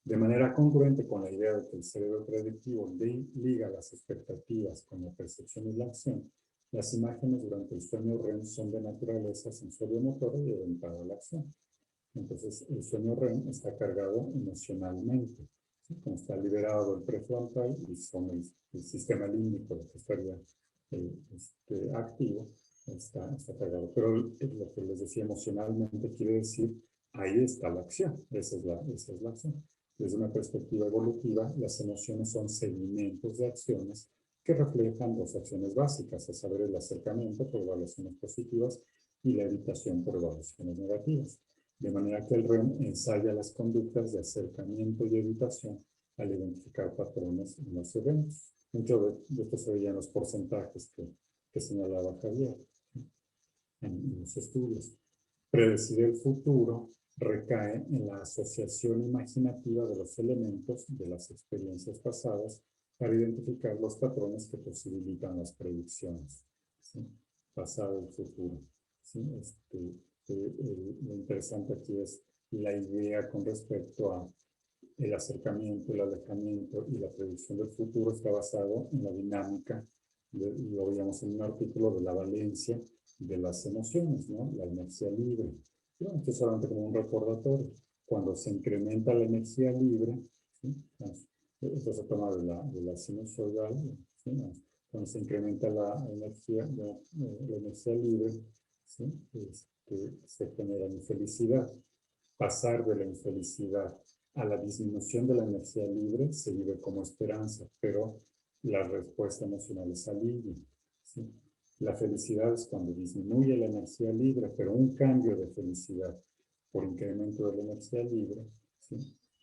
De manera congruente con la idea de que el cerebro predictivo liga las expectativas con la percepción y la acción, las imágenes durante el sueño REM son de naturaleza sensorio-motora y orientada a la acción. Entonces, el sueño REM está cargado emocionalmente. ¿Sí? Como está liberado el prefrontal y son el sistema límbico lo que estaría activo, está cargado. Pero lo que les decía emocionalmente quiere decir, ahí está la acción. Esa es la acción. Desde una perspectiva evolutiva, las emociones son segmentos de acciones que reflejan dos acciones básicas, a saber, el acercamiento por evaluaciones positivas y la evitación por evaluaciones negativas. De manera que el REM ensaya las conductas de acercamiento y evitación al identificar patrones en los eventos. Mucho de esto se veía en los porcentajes que señalaba Javier en los estudios. Predecir el futuro recae en la asociación imaginativa de los elementos de las experiencias pasadas para identificar los patrones que posibilitan las predicciones. ¿Sí? Pasado y futuro. ¿Sí? Lo interesante aquí es la idea con respecto a el acercamiento, el alejamiento y la predicción del futuro está basado en la dinámica, lo veíamos en un artículo, de la valencia de las emociones, ¿no? La energía libre. Bueno, esto es solamente como un recordatorio. Cuando se incrementa la energía libre, ¿sí? Esto se toma de la sinusoidal, ¿sí? Cuando se incrementa la energía libre, ¿sí? Se genera infelicidad. Pasar de la infelicidad a la disminución de la energía libre se vive como esperanza, pero la respuesta emocional es alivio. ¿Sí? La felicidad es cuando disminuye la energía libre, pero un cambio de felicidad por incremento de la energía libre, ¿sí?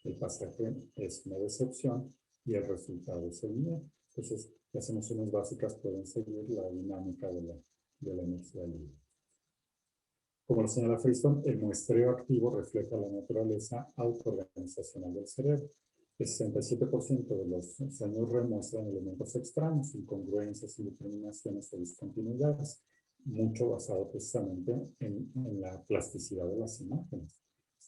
El pasaje es una decepción y el resultado es el miedo. Entonces, las emociones básicas pueden seguir la dinámica de la energía libre. Como lo señala Friston, el muestreo activo refleja la naturaleza autoorganizacional del cerebro. El 67% de los sueños REM muestran elementos extraños, incongruencias, indeterminaciones o discontinuidades, mucho basado precisamente en la plasticidad de las imágenes.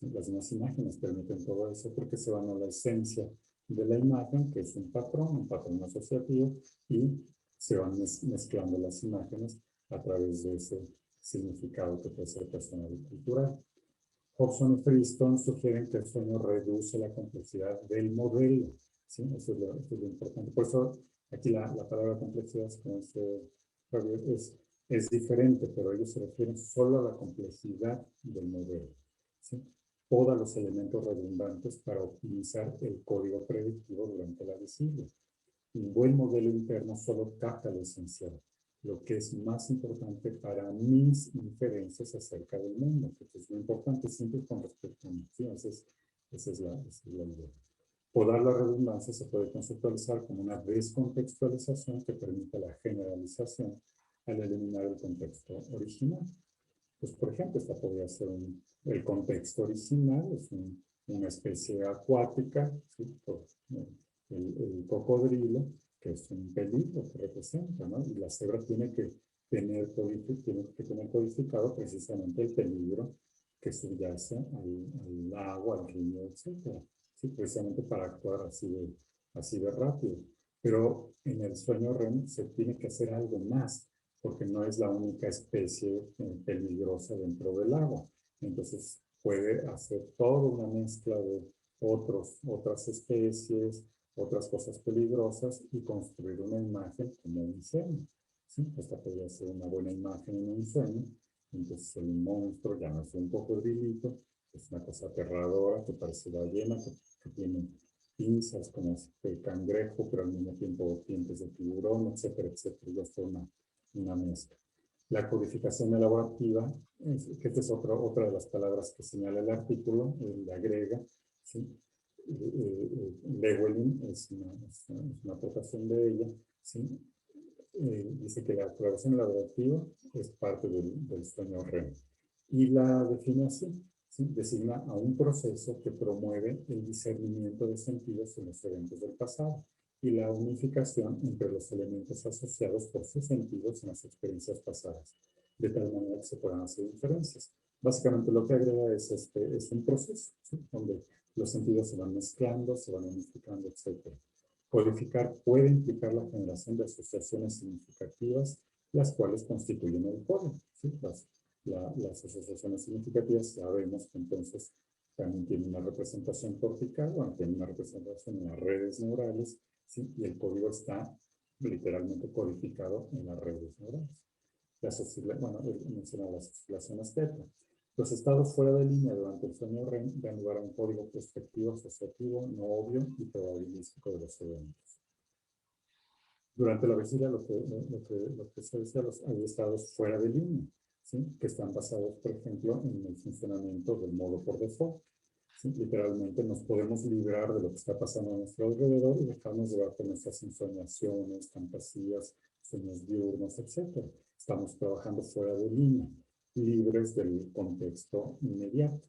¿sí? Las mismas imágenes permiten todo eso porque se van a la esencia de la imagen, que es un patrón asociativo, y se van mezclando las imágenes a través de ese significado que puede ser personal y cultural. Hobson y Friston sugieren que el sueño reduce la complejidad del modelo. ¿Sí? Eso es lo importante. Por eso aquí la palabra complejidad, como dice Javier, es diferente, pero ellos se refieren solo a la complejidad del modelo. ¿Sí? Todos los elementos redundantes para optimizar el código predictivo durante la vigilia. Un buen modelo interno solo capta lo esencial, lo que es más importante para mis inferencias acerca del mundo, que es muy importante siempre con respecto a mí. ¿Sí? Esa es la idea. Podar la redundancia se puede conceptualizar como una descontextualización que permite la generalización al eliminar el contexto original. Pues, por ejemplo, esta podría ser el contexto original, es una especie acuática, ¿sí? El cocodrilo, que es un peligro que representa, ¿no? Y la cebra tiene que tener codificado precisamente el peligro que subyace al agua, al río, etc. ¿Sí? Precisamente para actuar así de rápido. Pero en el sueño REM se tiene que hacer algo más, porque no es la única especie peligrosa dentro del agua. Entonces puede hacer toda una mezcla de otras especies, otras cosas peligrosas y construir una imagen como un sueño. ¿Sí? Esta podría ser una buena imagen en un sueño. Entonces el monstruo ya no es un cocodrilito, es una cosa aterradora que parece ballena, que tiene pinzas como el cangrejo, pero al mismo tiempo dientes de tiburón, etcétera, etcétera. Ya está una mezcla. La codificación elaborativa, que esta es otra de las palabras que señala el artículo, le agrega, ¿sí? Lewelyn es una aportación de ella, ¿sí? Dice que la codificación elaborativa es parte del sueño REM. Y la define así, ¿sí? Designa a un proceso que promueve el discernimiento de sentidos en los eventos del pasado y la unificación entre los elementos asociados por sus sentidos en las experiencias pasadas, de tal manera que se puedan hacer inferencias. Básicamente lo que agrega es un proceso, ¿sí? Donde los sentidos se van mezclando, se van unificando, etc. Codificar puede implicar la generación de asociaciones significativas, las cuales constituyen el código, ¿sí? Las asociaciones significativas sabemos que entonces también tienen una representación cortical, bueno, tienen una representación en las redes neurales, ¿sí? Y el código está literalmente codificado en las redes neurales. Bueno, mencionaba las oscilaciones teta. Los estados fuera de línea durante el sueño REM dan lugar a un código prospectivo, asociativo, no obvio y probabilístico de los eventos. Durante la vigilia lo que se decía, hay estados fuera de línea, ¿sí? Que están basados, por ejemplo, en el funcionamiento del modo por default. ¿Sí? Literalmente nos podemos librar de lo que está pasando a nuestro alrededor y dejarnos llevar por nuestras ensoñaciones, fantasías, sueños diurnos, etc. Estamos trabajando fuera de línea, libres del contexto inmediato.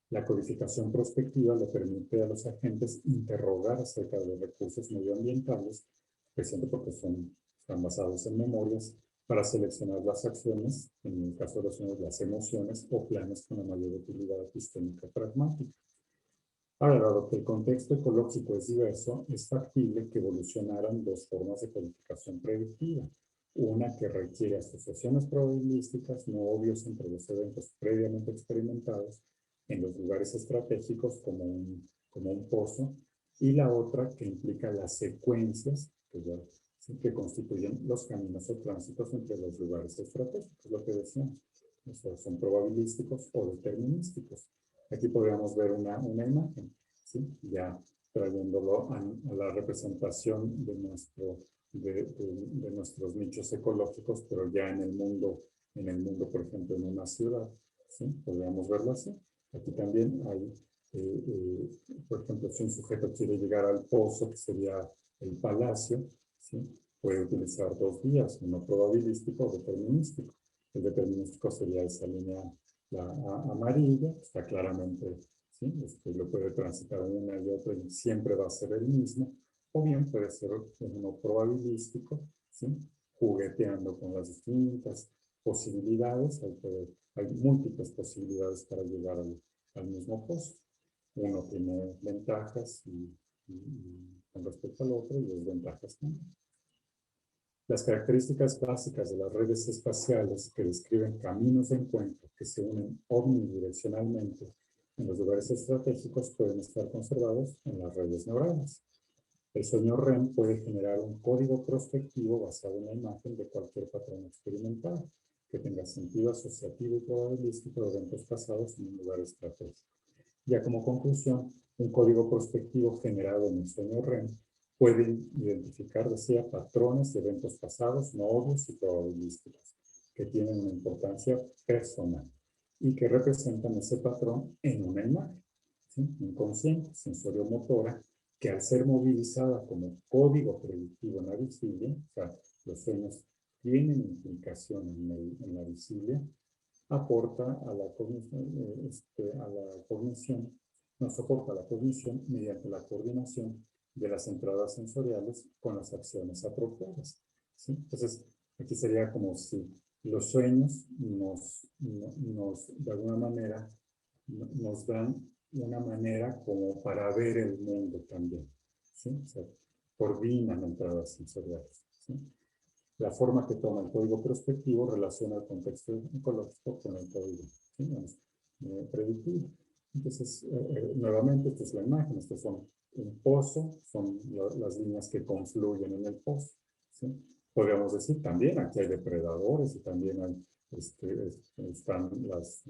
La codificación prospectiva le permite a los agentes interrogar acerca de los recursos medioambientales, precisamente porque están basados en memorias, para seleccionar las acciones, en el caso de los sueños, las emociones o planes con la mayor utilidad epistémica pragmática. Ahora, dado que el contexto ecológico es diverso, es factible que evolucionaran dos formas de codificación predictiva. Una que requiere asociaciones probabilísticas no obvios entre los eventos previamente experimentados en los lugares estratégicos como un pozo, y la otra que implica las secuencias que constituyen los caminos o tránsitos entre los lugares estratégicos, lo que decíamos. Son probabilísticos o determinísticos. Aquí podríamos ver una imagen, ¿sí? Ya trayéndolo a la representación de nuestros nichos ecológicos, pero ya en el mundo, por ejemplo, en una ciudad, ¿sí? Podríamos verlo así. Aquí también hay, por ejemplo, si un sujeto quiere llegar al pozo, que sería el palacio, ¿sí? Puede utilizar dos vías, uno probabilístico o determinístico. El determinístico sería esa línea amarilla, está claramente, ¿sí? Lo puede transitar una y otra y siempre va a ser el mismo, o bien puede ser uno probabilístico, ¿sí? Jugueteando con las distintas posibilidades, hay múltiples posibilidades para llegar al mismo pozo. Uno tiene ventajas con respecto al otro y desventajas también. Las características básicas de las redes espaciales que describen caminos de encuentro que se unen omnidireccionalmente en los lugares estratégicos pueden estar conservados en las redes neurales. El sueño REM puede generar un código prospectivo basado en la imagen de cualquier patrón experimental que tenga sentido asociativo y probabilístico de eventos pasados en un lugar estratégico. Ya como conclusión, un código prospectivo generado en el sueño REM puede identificar, decía, patrones de eventos pasados no obvios y probabilísticos que tienen una importancia personal y que representan ese patrón en una imagen, ¿sí? Inconsciente, sensorio-motora, que al ser movilizada como código predictivo en la vigilia, o sea, los sueños tienen implicación en la vigilia, aporta a la cognición, nos aporta a la cognición mediante la coordinación de las entradas sensoriales con las acciones apropiadas, ¿sí? Entonces, aquí sería como si los sueños de alguna manera, nos dan una manera como para ver el mundo también, ¿sí? O sea, coordinan entradas sensoriales, ¿sí? La forma que toma el código prospectivo relaciona el contexto ecológico con el código, ¿sí? Predictivo. Entonces, nuevamente, esta es la imagen, estos son un pozo, son las líneas que confluyen en el pozo, ¿sí? Podríamos decir también, aquí hay depredadores y también hay, están las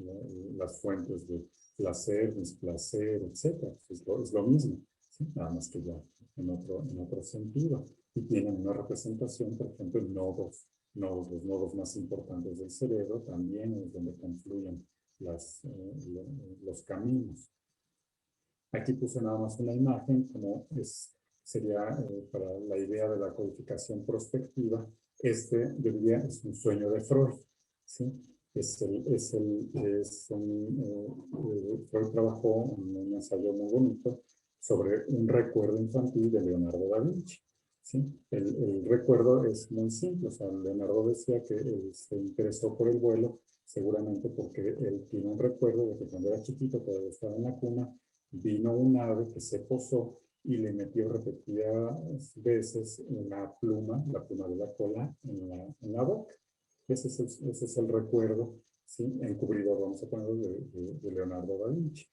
fuentes de placer, displacer, etc. Es lo mismo, ¿sí? Nada más que ya en otro sentido. Y tienen una representación, por ejemplo, en los nodos más importantes del cerebro, también es donde confluyen los caminos. Aquí puse nada más una imagen, como sería para la idea de la codificación prospectiva. Diría, es un sueño de Freud, ¿sí? Freud trabajó en un ensayo muy bonito sobre un recuerdo infantil de Leonardo da Vinci, ¿sí? El recuerdo es muy simple. O sea, Leonardo decía que él se interesó por el vuelo seguramente porque él tiene un recuerdo de que cuando era chiquito, todavía estaba en la cuna, vino un ave que se posó y le metió repetidas veces una pluma, la pluma de la cola, en la boca. Ese es el recuerdo, ¿sí? Encubridor, vamos a ponerlo, de Leonardo da Vinci.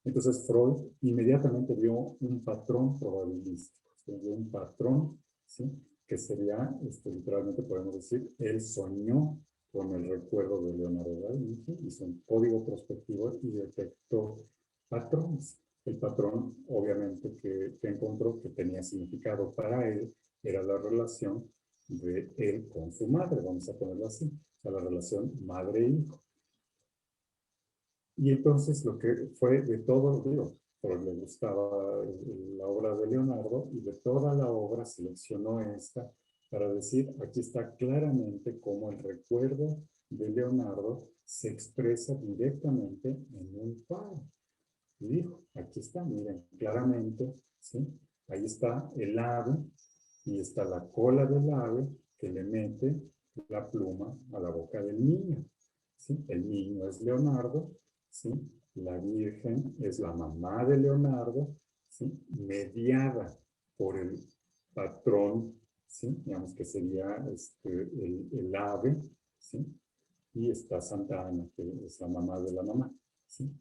Entonces Freud inmediatamente vio un patrón probabilístico, ¿sí? Vio un patrón, ¿sí? Que sería, literalmente podemos decir, él soñó con el recuerdo de Leonardo da Vinci, hizo un código prospectivo y detectó patrones. El patrón, obviamente, que encontró que tenía significado para él era la relación de él con su madre, vamos a ponerlo así, o sea, la relación madre-hijo. Y entonces lo que fue de todo, digo, pues le gustaba la obra de Leonardo y de toda la obra seleccionó esta para decir, aquí está claramente cómo el recuerdo de Leonardo se expresa directamente en un cuadro. Y dijo, aquí está, miren, claramente, ¿sí? Ahí está el ave y está la cola del ave que le mete la pluma a la boca del niño, ¿sí? El niño es Leonardo, ¿sí? La Virgen es la mamá de Leonardo, ¿sí? Mediada por el patrón, ¿sí? Digamos que sería el ave, ¿sí? Y está Santa Ana, que es la mamá de la mamá, ¿sí?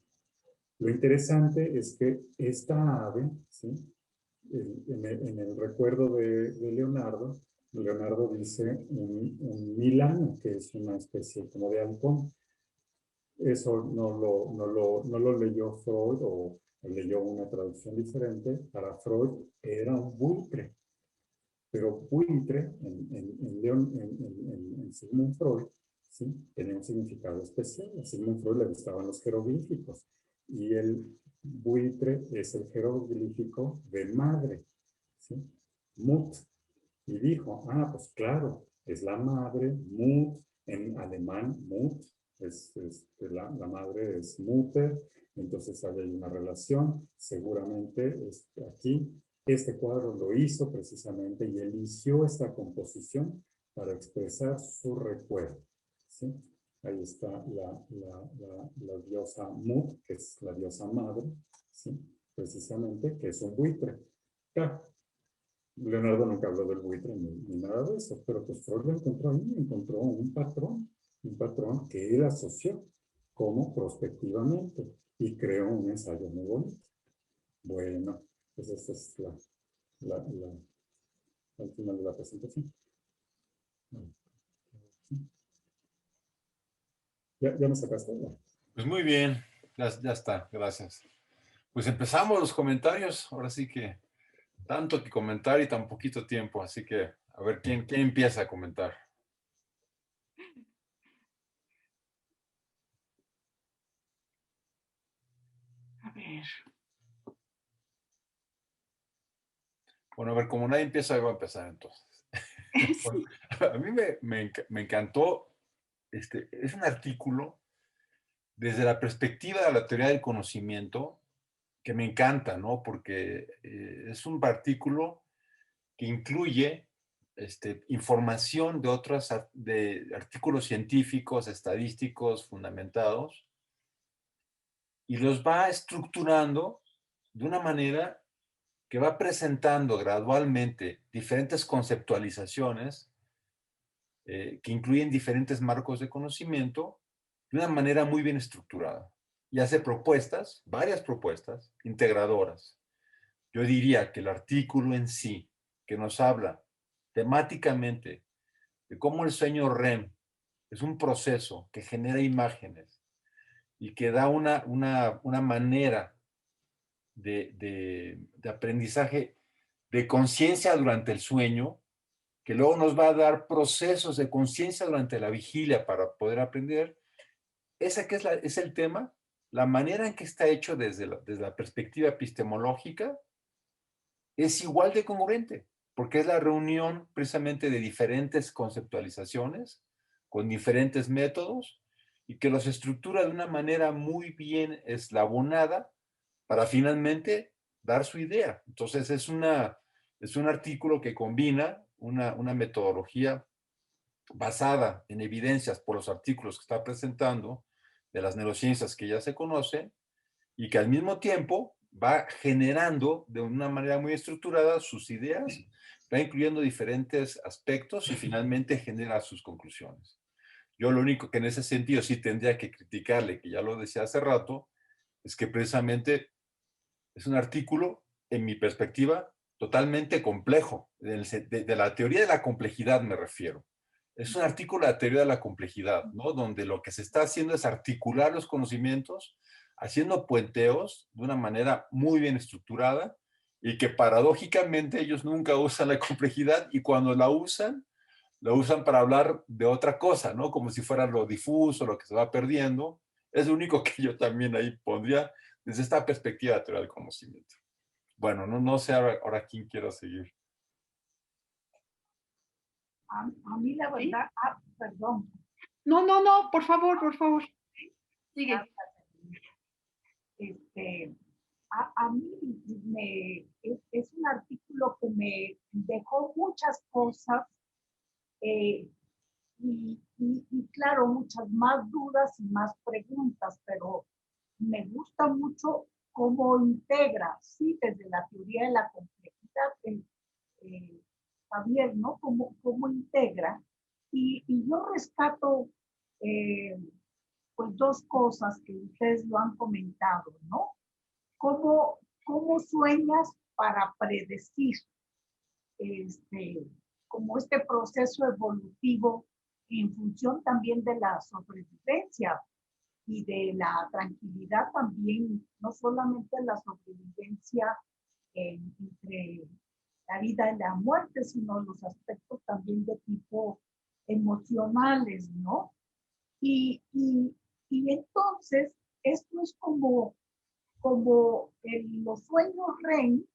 Lo interesante es que esta ave, ¿sí? En el recuerdo de Leonardo, Leonardo dice un milano, que es una especie como de halcón. Eso no lo leyó Freud o leyó una traducción diferente. Para Freud era un buitre. Pero buitre, en Sigmund Freud, ¿sí? Tenía un significado especial. A Sigmund Freud le gustaban los jeroglíficos. Y el buitre es el jeroglífico de madre, ¿sí? Mut. Y dijo, pues claro, es la madre, Mut, en alemán, Mut, la madre es Mutter, entonces hay una relación, seguramente aquí. Este cuadro lo hizo precisamente y eligió esta composición para expresar su recuerdo, ¿sí? Ahí está la diosa Mut, que es la diosa madre, ¿sí? Precisamente, que es un buitre. Claro, Leonardo nunca habló del buitre ni nada de eso, pero pues Freud lo encontró ahí, encontró un patrón que él asoció como prospectivamente y creó un ensayo muy bonito. Bueno, pues esa es al final de la presentación. ¿Ya me sacaste? Pues muy bien, ya está, gracias. Pues empezamos los comentarios, ahora sí que tanto que comentar y tan poquito tiempo, así que a ver quién empieza a comentar. A ver. Bueno, a ver, como nadie empieza, yo voy a empezar entonces. Bueno, a mí me encantó, es un artículo desde la perspectiva de la teoría del conocimiento que me encanta, ¿no? Porque es un artículo que incluye información de otros de artículos científicos, estadísticos fundamentados, y los va estructurando de una manera que va presentando gradualmente diferentes conceptualizaciones que incluyen diferentes marcos de conocimiento de una manera muy bien estructurada. Y hace propuestas, varias propuestas integradoras. Yo diría que el artículo en sí, que nos habla temáticamente de cómo el sueño REM es un proceso que genera imágenes y que da una manera de aprendizaje de conciencia durante el sueño, que luego nos va a dar procesos de conciencia durante la vigilia para poder aprender. Esa que es el tema, la manera en que está hecho desde la perspectiva epistemológica es igual de congruente, porque es la reunión precisamente de diferentes conceptualizaciones con diferentes métodos y que los estructura de una manera muy bien eslabonada para finalmente dar su idea. Entonces es un artículo que combina una metodología basada en evidencias por los artículos que está presentando de las neurociencias que ya se conocen y que al mismo tiempo va generando de una manera muy estructurada sus ideas, va incluyendo diferentes aspectos y finalmente genera sus conclusiones. Yo lo único que en ese sentido sí tendría que criticarle, que ya lo decía hace rato, es que precisamente es un artículo, en mi perspectiva, totalmente complejo, de la teoría de la complejidad me refiero. Es un artículo de la teoría de la complejidad, ¿no? Donde lo que se está haciendo es articular los conocimientos, haciendo puenteos de una manera muy bien estructurada y que paradójicamente ellos nunca usan la complejidad y cuando la usan para hablar de otra cosa, ¿no? Como si fuera lo difuso, lo que se va perdiendo. Es lo único que yo también ahí pondría desde esta perspectiva de teoría del conocimiento. Bueno, no sé ahora quién quiera seguir. A mí la verdad, perdón. No, por favor. Sigue. A mí es un artículo que me dejó muchas cosas y claro, muchas más dudas y más preguntas, pero me gusta mucho cómo integra, sí, desde la teoría de la complejidad, Javier, ¿no? Cómo integra. Y yo rescato pues dos cosas que ustedes lo han comentado, ¿no? ¿Cómo sueñas para predecir como este proceso evolutivo en función también de la sobrevivencia y de la tranquilidad también, no solamente la sobrevivencia entre la vida y la muerte, sino los aspectos también de tipo emocionales, ¿no? Y entonces, esto es como los sueños REM,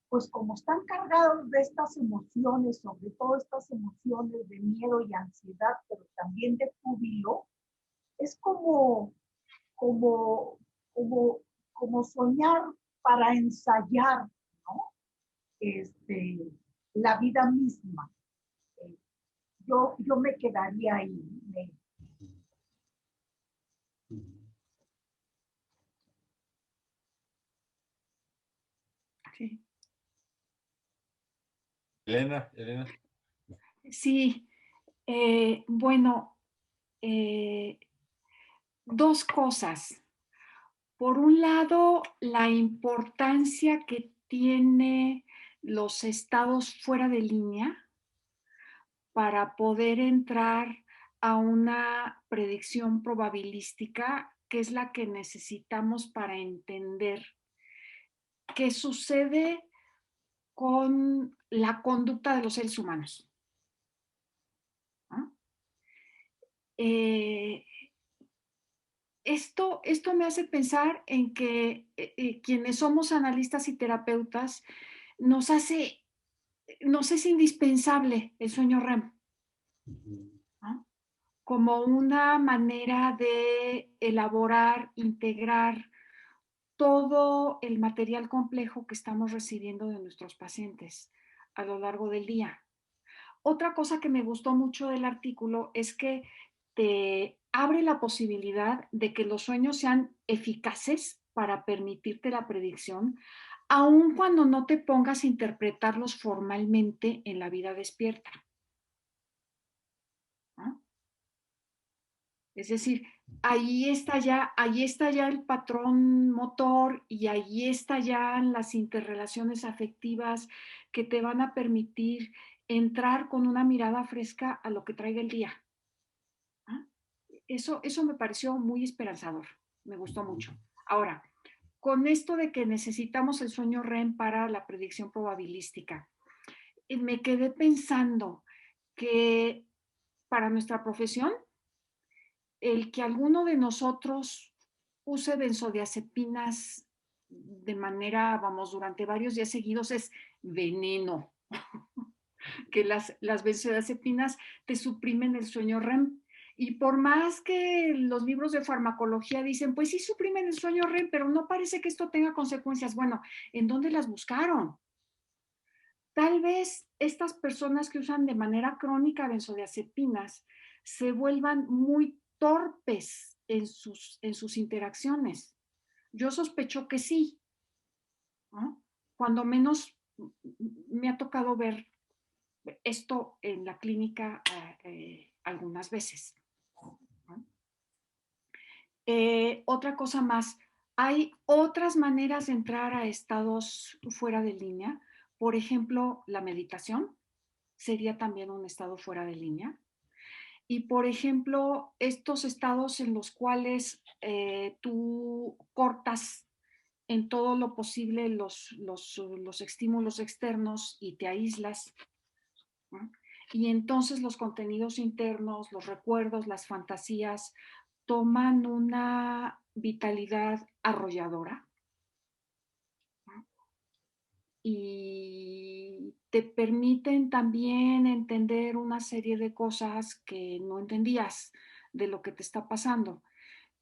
pues como están cargados de estas emociones, sobre todo estas emociones de miedo y ansiedad, pero también de júbilo, es como, como soñar para ensayar, ¿no? La vida misma. Yo me quedaría ahí. Sí. Elena. Sí, bueno, dos cosas. Por un lado, la importancia que tiene los estados fuera de línea para poder entrar a una predicción probabilística, que es la que necesitamos para entender qué sucede con la conducta de los seres humanos. ¿No? Esto me hace pensar en que quienes somos analistas y terapeutas nos es indispensable el sueño REM, ¿no? Como una manera de elaborar, integrar todo el material complejo que estamos recibiendo de nuestros pacientes a lo largo del día. Otra cosa que me gustó mucho del artículo es que te abre la posibilidad de que los sueños sean eficaces para permitirte la predicción, aun cuando no te pongas a interpretarlos formalmente en la vida despierta. ¿No? Es decir, ahí está ya el patrón motor y ahí está ya las interrelaciones afectivas que te van a permitir entrar con una mirada fresca a lo que traiga el día. ¿Ah? Eso me pareció muy esperanzador, me gustó mucho. Ahora, con esto de que necesitamos el sueño REM para la predicción probabilística, me quedé pensando que para nuestra profesión, el que alguno de nosotros use benzodiazepinas de manera, vamos, durante varios días seguidos es veneno. Que las benzodiazepinas te suprimen el sueño REM. Y por más que los libros de farmacología dicen, pues sí suprimen el sueño REM, pero no parece que esto tenga consecuencias. Bueno, ¿en dónde las buscaron? Tal vez estas personas que usan de manera crónica benzodiazepinas se vuelvan muy torpes en sus interacciones. Yo sospecho que sí, ¿no? Cuando menos me ha tocado ver esto en la clínica algunas veces. ¿No? Otra cosa más, hay otras maneras de entrar a estados fuera de línea. Por ejemplo, la meditación sería también un estado fuera de línea. Y por ejemplo, estos estados en los cuales tú cortas en todo lo posible los estímulos externos y te aíslas, ¿no? Y entonces los contenidos internos, los recuerdos, las fantasías toman una vitalidad arrolladora, ¿no? Y te permiten también entender una serie de cosas que no entendías de lo que te está pasando.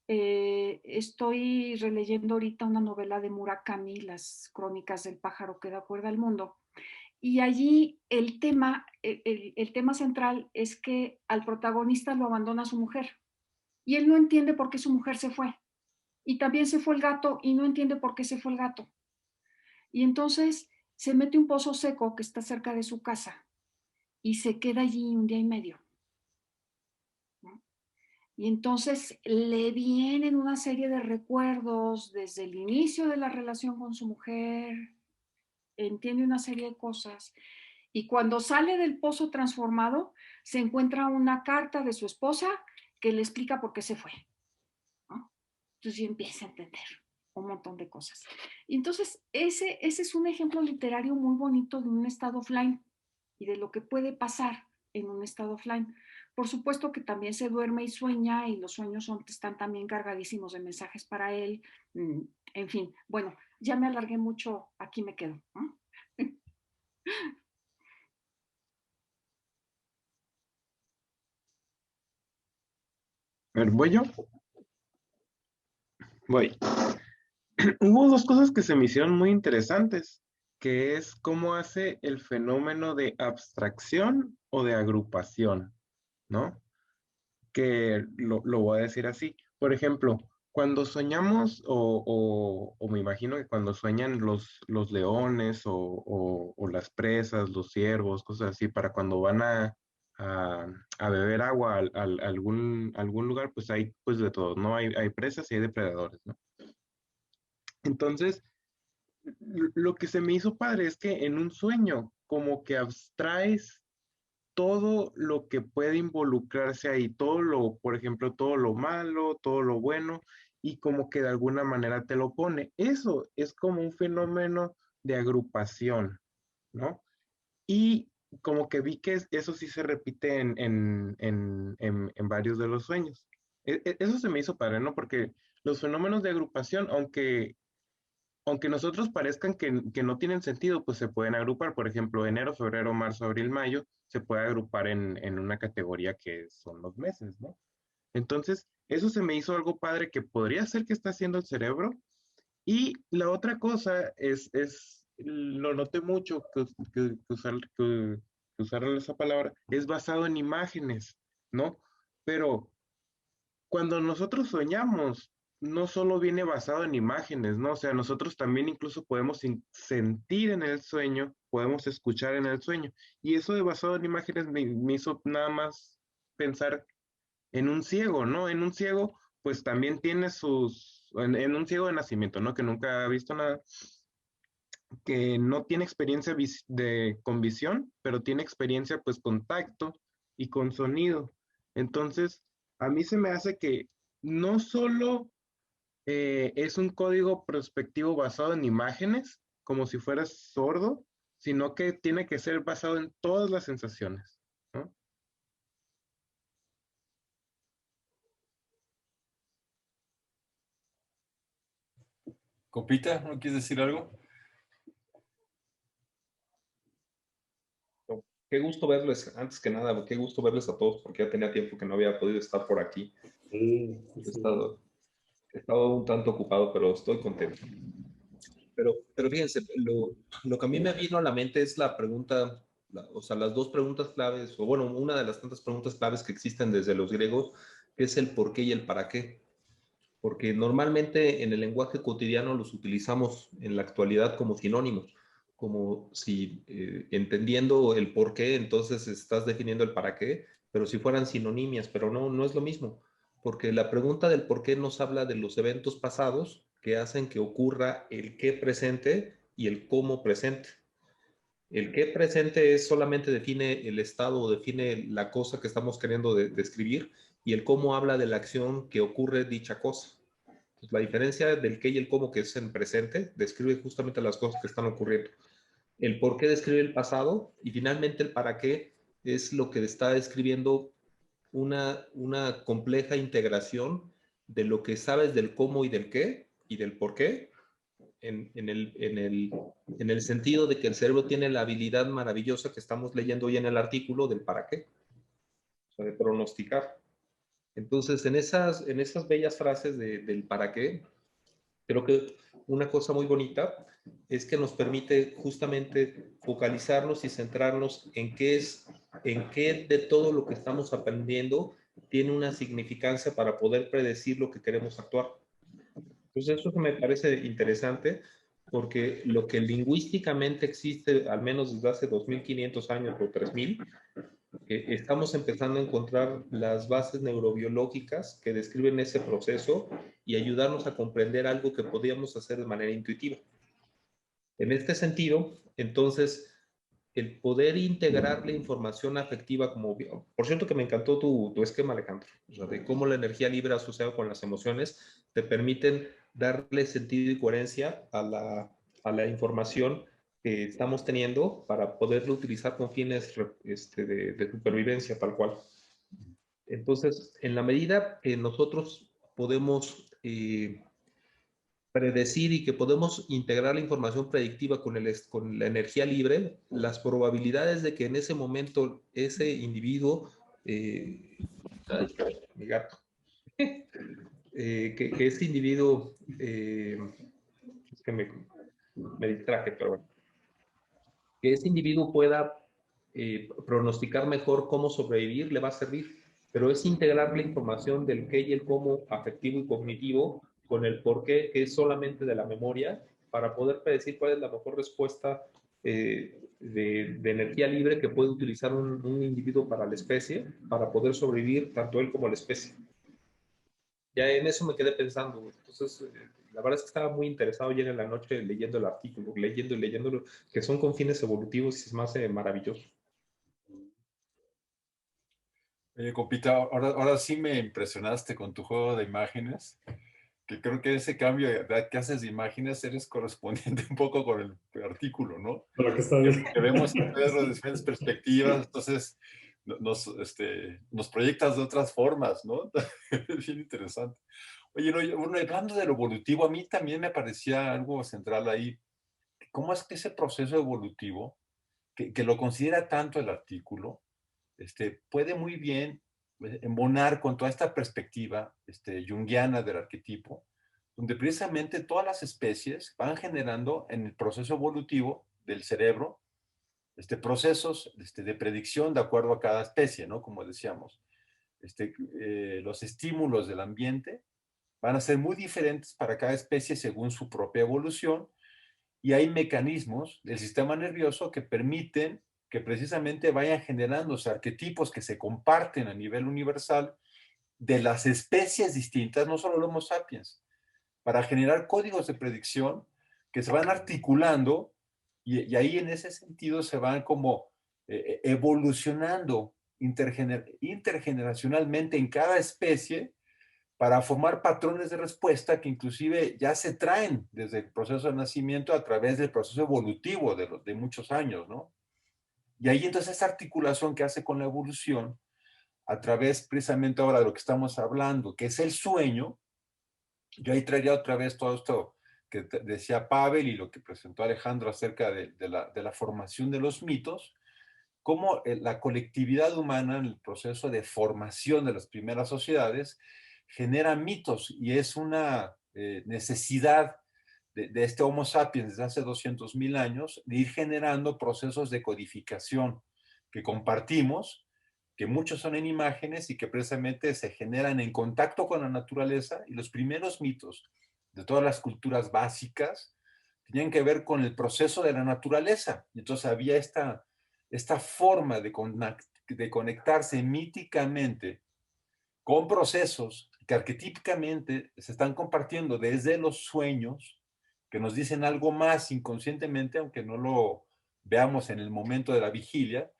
Estoy releyendo ahorita una novela de Murakami, Las Crónicas del pájaro que da cuerda al mundo, y allí el tema central es que al protagonista lo abandona su mujer y él no entiende por qué su mujer se fue. Y también se fue el gato y no entiende por qué se fue el gato. Y entonces se mete un pozo seco que está cerca de su casa y se queda allí un día y medio, ¿no? Y entonces le vienen una serie de recuerdos desde el inicio de la relación con su mujer, entiende una serie de cosas. Y cuando sale del pozo transformado, se encuentra una carta de su esposa que le explica por qué se fue, ¿no? Entonces ya empieza a entender un montón de cosas. Y entonces ese es un ejemplo literario muy bonito de un estado offline y de lo que puede pasar en un estado offline. Por supuesto que también se duerme y sueña y los sueños están también cargadísimos de mensajes para él. En fin, bueno, ya me alargué mucho, aquí me quedo, ¿no? A ver, ¿voy yo? Voy. Hubo dos cosas que se me hicieron muy interesantes, que es cómo hace el fenómeno de abstracción o de agrupación, ¿no? Que lo voy a decir así. Por ejemplo, Cuando soñamos, o me imagino que cuando sueñan los leones o las presas, los ciervos, cosas así, para cuando van a beber agua algún lugar, pues hay pues de todo, ¿no? Hay presas y hay depredadores, ¿no? Entonces, lo que se me hizo padre es que en un sueño, como que abstraes todo lo que puede involucrarse ahí, todo lo, por ejemplo, todo lo malo, todo lo bueno, y como que de alguna manera te lo pone. Eso es como un fenómeno de agrupación, ¿no? Y como que vi que eso sí se repite en varios de los sueños. Eso se me hizo padre, ¿no? Porque los fenómenos de agrupación, aunque nosotros parezcan que no tienen sentido, pues se pueden agrupar. Por ejemplo, enero, febrero, marzo, abril, mayo, se puede agrupar en una categoría que son los meses, ¿no? Entonces, eso se me hizo algo padre que podría ser que está haciendo el cerebro. Y la otra cosa lo noté mucho que usar esa palabra, es basado en imágenes, ¿no? Pero cuando nosotros soñamos, no solo viene basado en imágenes, ¿no? O sea, nosotros también incluso podemos sentir en el sueño, podemos escuchar en el sueño. Y eso de basado en imágenes me hizo nada más pensar en un ciego, ¿no? En un ciego, pues también tiene en un ciego de nacimiento, ¿no? Que nunca ha visto nada, que no tiene experiencia con visión, pero tiene experiencia pues con tacto y con sonido. Entonces, a mí se me hace que no solo es un código prospectivo basado en imágenes, como si fueras sordo, sino que tiene que ser basado en todas las sensaciones, ¿no? Copita, ¿no quieres decir algo? Qué gusto verles, antes que nada, qué gusto verles a todos, porque ya tenía tiempo que no había podido estar por aquí. Sí, He sí. estado un tanto ocupado, pero estoy contento. Pero fíjense, lo que a mí me vino a la mente es la pregunta, o sea, las dos preguntas claves, o bueno, una de las tantas preguntas claves que existen desde los griegos, que es el por qué y el para qué. Porque normalmente en el lenguaje cotidiano los utilizamos en la actualidad como sinónimos, como si entendiendo el por qué, entonces estás definiendo el para qué, pero si fueran sinonimias, pero no, no es lo mismo, porque la pregunta del por qué nos habla de los eventos pasados que hacen que ocurra el qué presente y el cómo presente. El qué presente es solamente define el estado o define la cosa que estamos queriendo describir y el cómo habla de la acción que ocurre dicha cosa. Entonces, la diferencia del qué y el cómo, que es en presente, describe justamente las cosas que están ocurriendo. El por qué describe el pasado y finalmente el para qué es lo que está describiendo una compleja integración de lo que sabes del cómo y del qué y del por qué en el sentido de que el cerebro tiene la habilidad maravillosa que estamos leyendo hoy en el artículo del para qué, o sea, de pronosticar. Entonces, en esas bellas frases del para qué, creo que una cosa muy bonita es que nos permite justamente focalizarnos y centrarnos en qué de todo lo que estamos aprendiendo tiene una significancia para poder predecir lo que queremos actuar. Entonces, eso me parece interesante porque lo que lingüísticamente existe, al menos desde hace 2500 años o 3000, estamos empezando a encontrar las bases neurobiológicas que describen ese proceso y ayudarnos a comprender algo que podíamos hacer de manera intuitiva. En este sentido, entonces, el poder integrar la información afectiva como... Por cierto que me encantó tu esquema, Alejandro, o sea, de cómo la energía libre asociada con las emociones te permiten darle sentido y coherencia a la información que estamos teniendo para poderlo utilizar con fines de supervivencia tal cual. Entonces, en la medida que nosotros podemos predecir y que podemos integrar la información predictiva con la energía libre, las probabilidades de que en ese momento ese individuo, mi gato, que ese individuo, es que me distraje, pero bueno, que ese individuo pueda pronosticar mejor cómo sobrevivir, le va a servir. pero es integrar la información del qué y el cómo afectivo y cognitivo con el por qué, que es solamente de la memoria, para poder predecir cuál es la mejor respuesta de energía libre que puede utilizar un individuo para la especie, para poder sobrevivir tanto él como la especie. Ya en eso me quedé pensando. Entonces, la verdad es que estaba muy interesado ayer en la noche leyendo el artículo, leyendo y leyéndolo, que son con fines evolutivos y se me hace maravilloso. Compita, ahora sí me impresionaste con tu juego de imágenes, que creo que ese cambio que haces de imágenes eres correspondiente un poco con el artículo, ¿no? Pero que está bien. Que vemos a Pedro de diferentes perspectivas, entonces nos proyectas de otras formas, ¿no? Es bien interesante. Oye, bueno, hablando de lo evolutivo, a mí también me parecía algo central ahí. ¿Cómo es que ese proceso evolutivo, que lo considera tanto el artículo, puede muy bien embonar con toda esta perspectiva junguiana del arquetipo, donde precisamente todas las especies van generando en el proceso evolutivo del cerebro procesos de predicción de acuerdo a cada especie, ¿no? Como decíamos, los estímulos del ambiente van a ser muy diferentes para cada especie según su propia evolución, y hay mecanismos del sistema nervioso que permiten que precisamente vayan generándose arquetipos que se comparten a nivel universal de las especies distintas, no solo el Homo sapiens, para generar códigos de predicción que se van articulando y ahí en ese sentido se van como evolucionando intergeneracionalmente en cada especie para formar patrones de respuesta que inclusive ya se traen desde el proceso de nacimiento a través del proceso evolutivo de muchos años, ¿no? Y ahí entonces esa articulación que hace con la evolución, a través precisamente ahora de lo que estamos hablando, que es el sueño, yo ahí traería otra vez todo esto que decía Pavel y lo que presentó Alejandro acerca de la formación de los mitos, cómo la colectividad humana en el proceso de formación de las primeras sociedades genera mitos y es una necesidad de este Homo sapiens desde hace 200.000 años de ir generando procesos de codificación que compartimos, que muchos son en imágenes y que precisamente se generan en contacto con la naturaleza, y los primeros mitos de todas las culturas básicas tenían que ver con el proceso de la naturaleza. Y entonces había esta forma de conectarse míticamente con procesos que arquetípicamente se están compartiendo desde los sueños, que nos dicen algo más inconscientemente, aunque no lo veamos en el momento de la vigilia,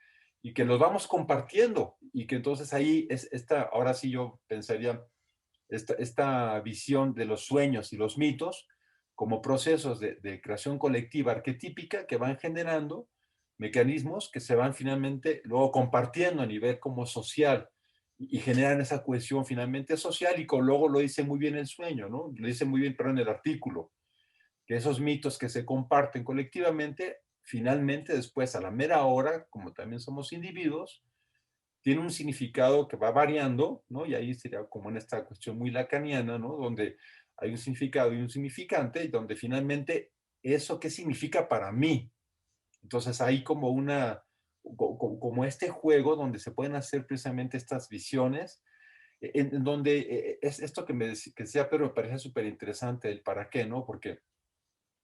y que los vamos compartiendo, y que entonces ahí ahora sí yo pensaría, esta visión de los sueños y los mitos como procesos de creación colectiva arquetípica que van generando mecanismos que se van finalmente luego compartiendo a nivel como social y generan esa cohesión finalmente social, y luego lo dice muy bien el sueño, ¿no? Lo dice muy bien, pero en el artículo, que esos mitos que se comparten colectivamente, finalmente después a la mera hora, como también somos individuos, tiene un significado que va variando, ¿no? Y ahí sería como en esta cuestión muy lacaniana, ¿no? Donde hay un significado y un significante, y donde finalmente eso qué significa para mí. Entonces hay como este juego donde se pueden hacer precisamente estas visiones, en donde es esto que decía Pedro, me parece súper interesante, el para qué, ¿no? Porque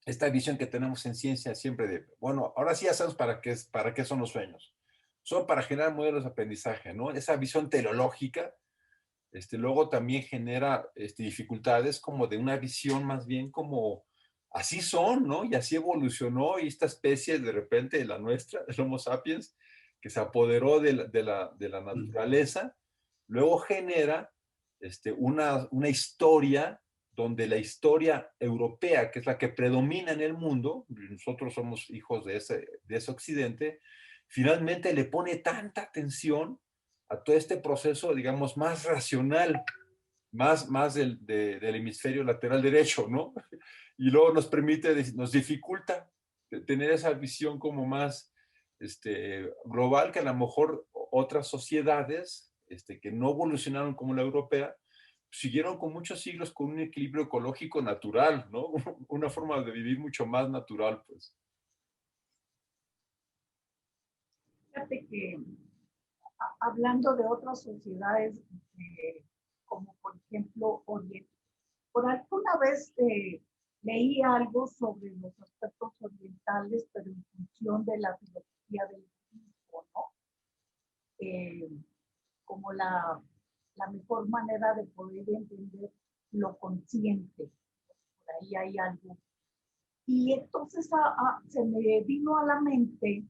esta visión que tenemos en ciencia siempre de, bueno, ahora sí ya sabemos para qué son los sueños. Son para generar modelos de aprendizaje, ¿no? Esa visión teleológica, luego también genera dificultades como de una visión más bien como así son, ¿no? Y así evolucionó, y esta especie de repente, la nuestra, el Homo sapiens, que se apoderó de la naturaleza, luego genera una historia donde la historia europea, que es la que predomina en el mundo, nosotros somos hijos de ese occidente, finalmente le pone tanta atención a todo este proceso, digamos, más racional, más del hemisferio lateral derecho, ¿no? Y luego nos dificulta tener esa visión como más global, que a lo mejor otras sociedades que no evolucionaron como la europea, siguieron con muchos siglos con un equilibrio ecológico natural, ¿no? Una forma de vivir mucho más natural, pues. Fíjate que hablando de otras sociedades, como por ejemplo Oriente. Por alguna vez leí algo sobre los aspectos orientales, pero en función de la filosofía del budismo, ¿no? Como la mejor manera de poder entender lo consciente. Por ahí hay algo. Y entonces se me vino a la mente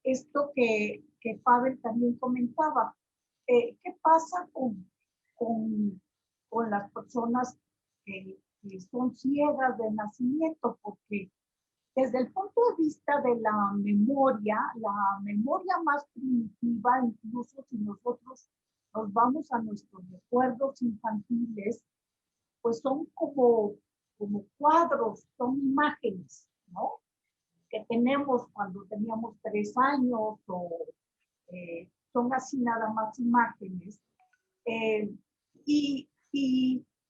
esto que Pavel también comentaba. ¿Qué pasa con las personas que son ciegas de nacimiento? Porque desde el punto de vista de la memoria más primitiva, incluso si nosotros nos vamos a nuestros recuerdos infantiles, pues son como cuadros, son imágenes, ¿no? Que tenemos cuando teníamos 3 años o son así nada más imágenes. Y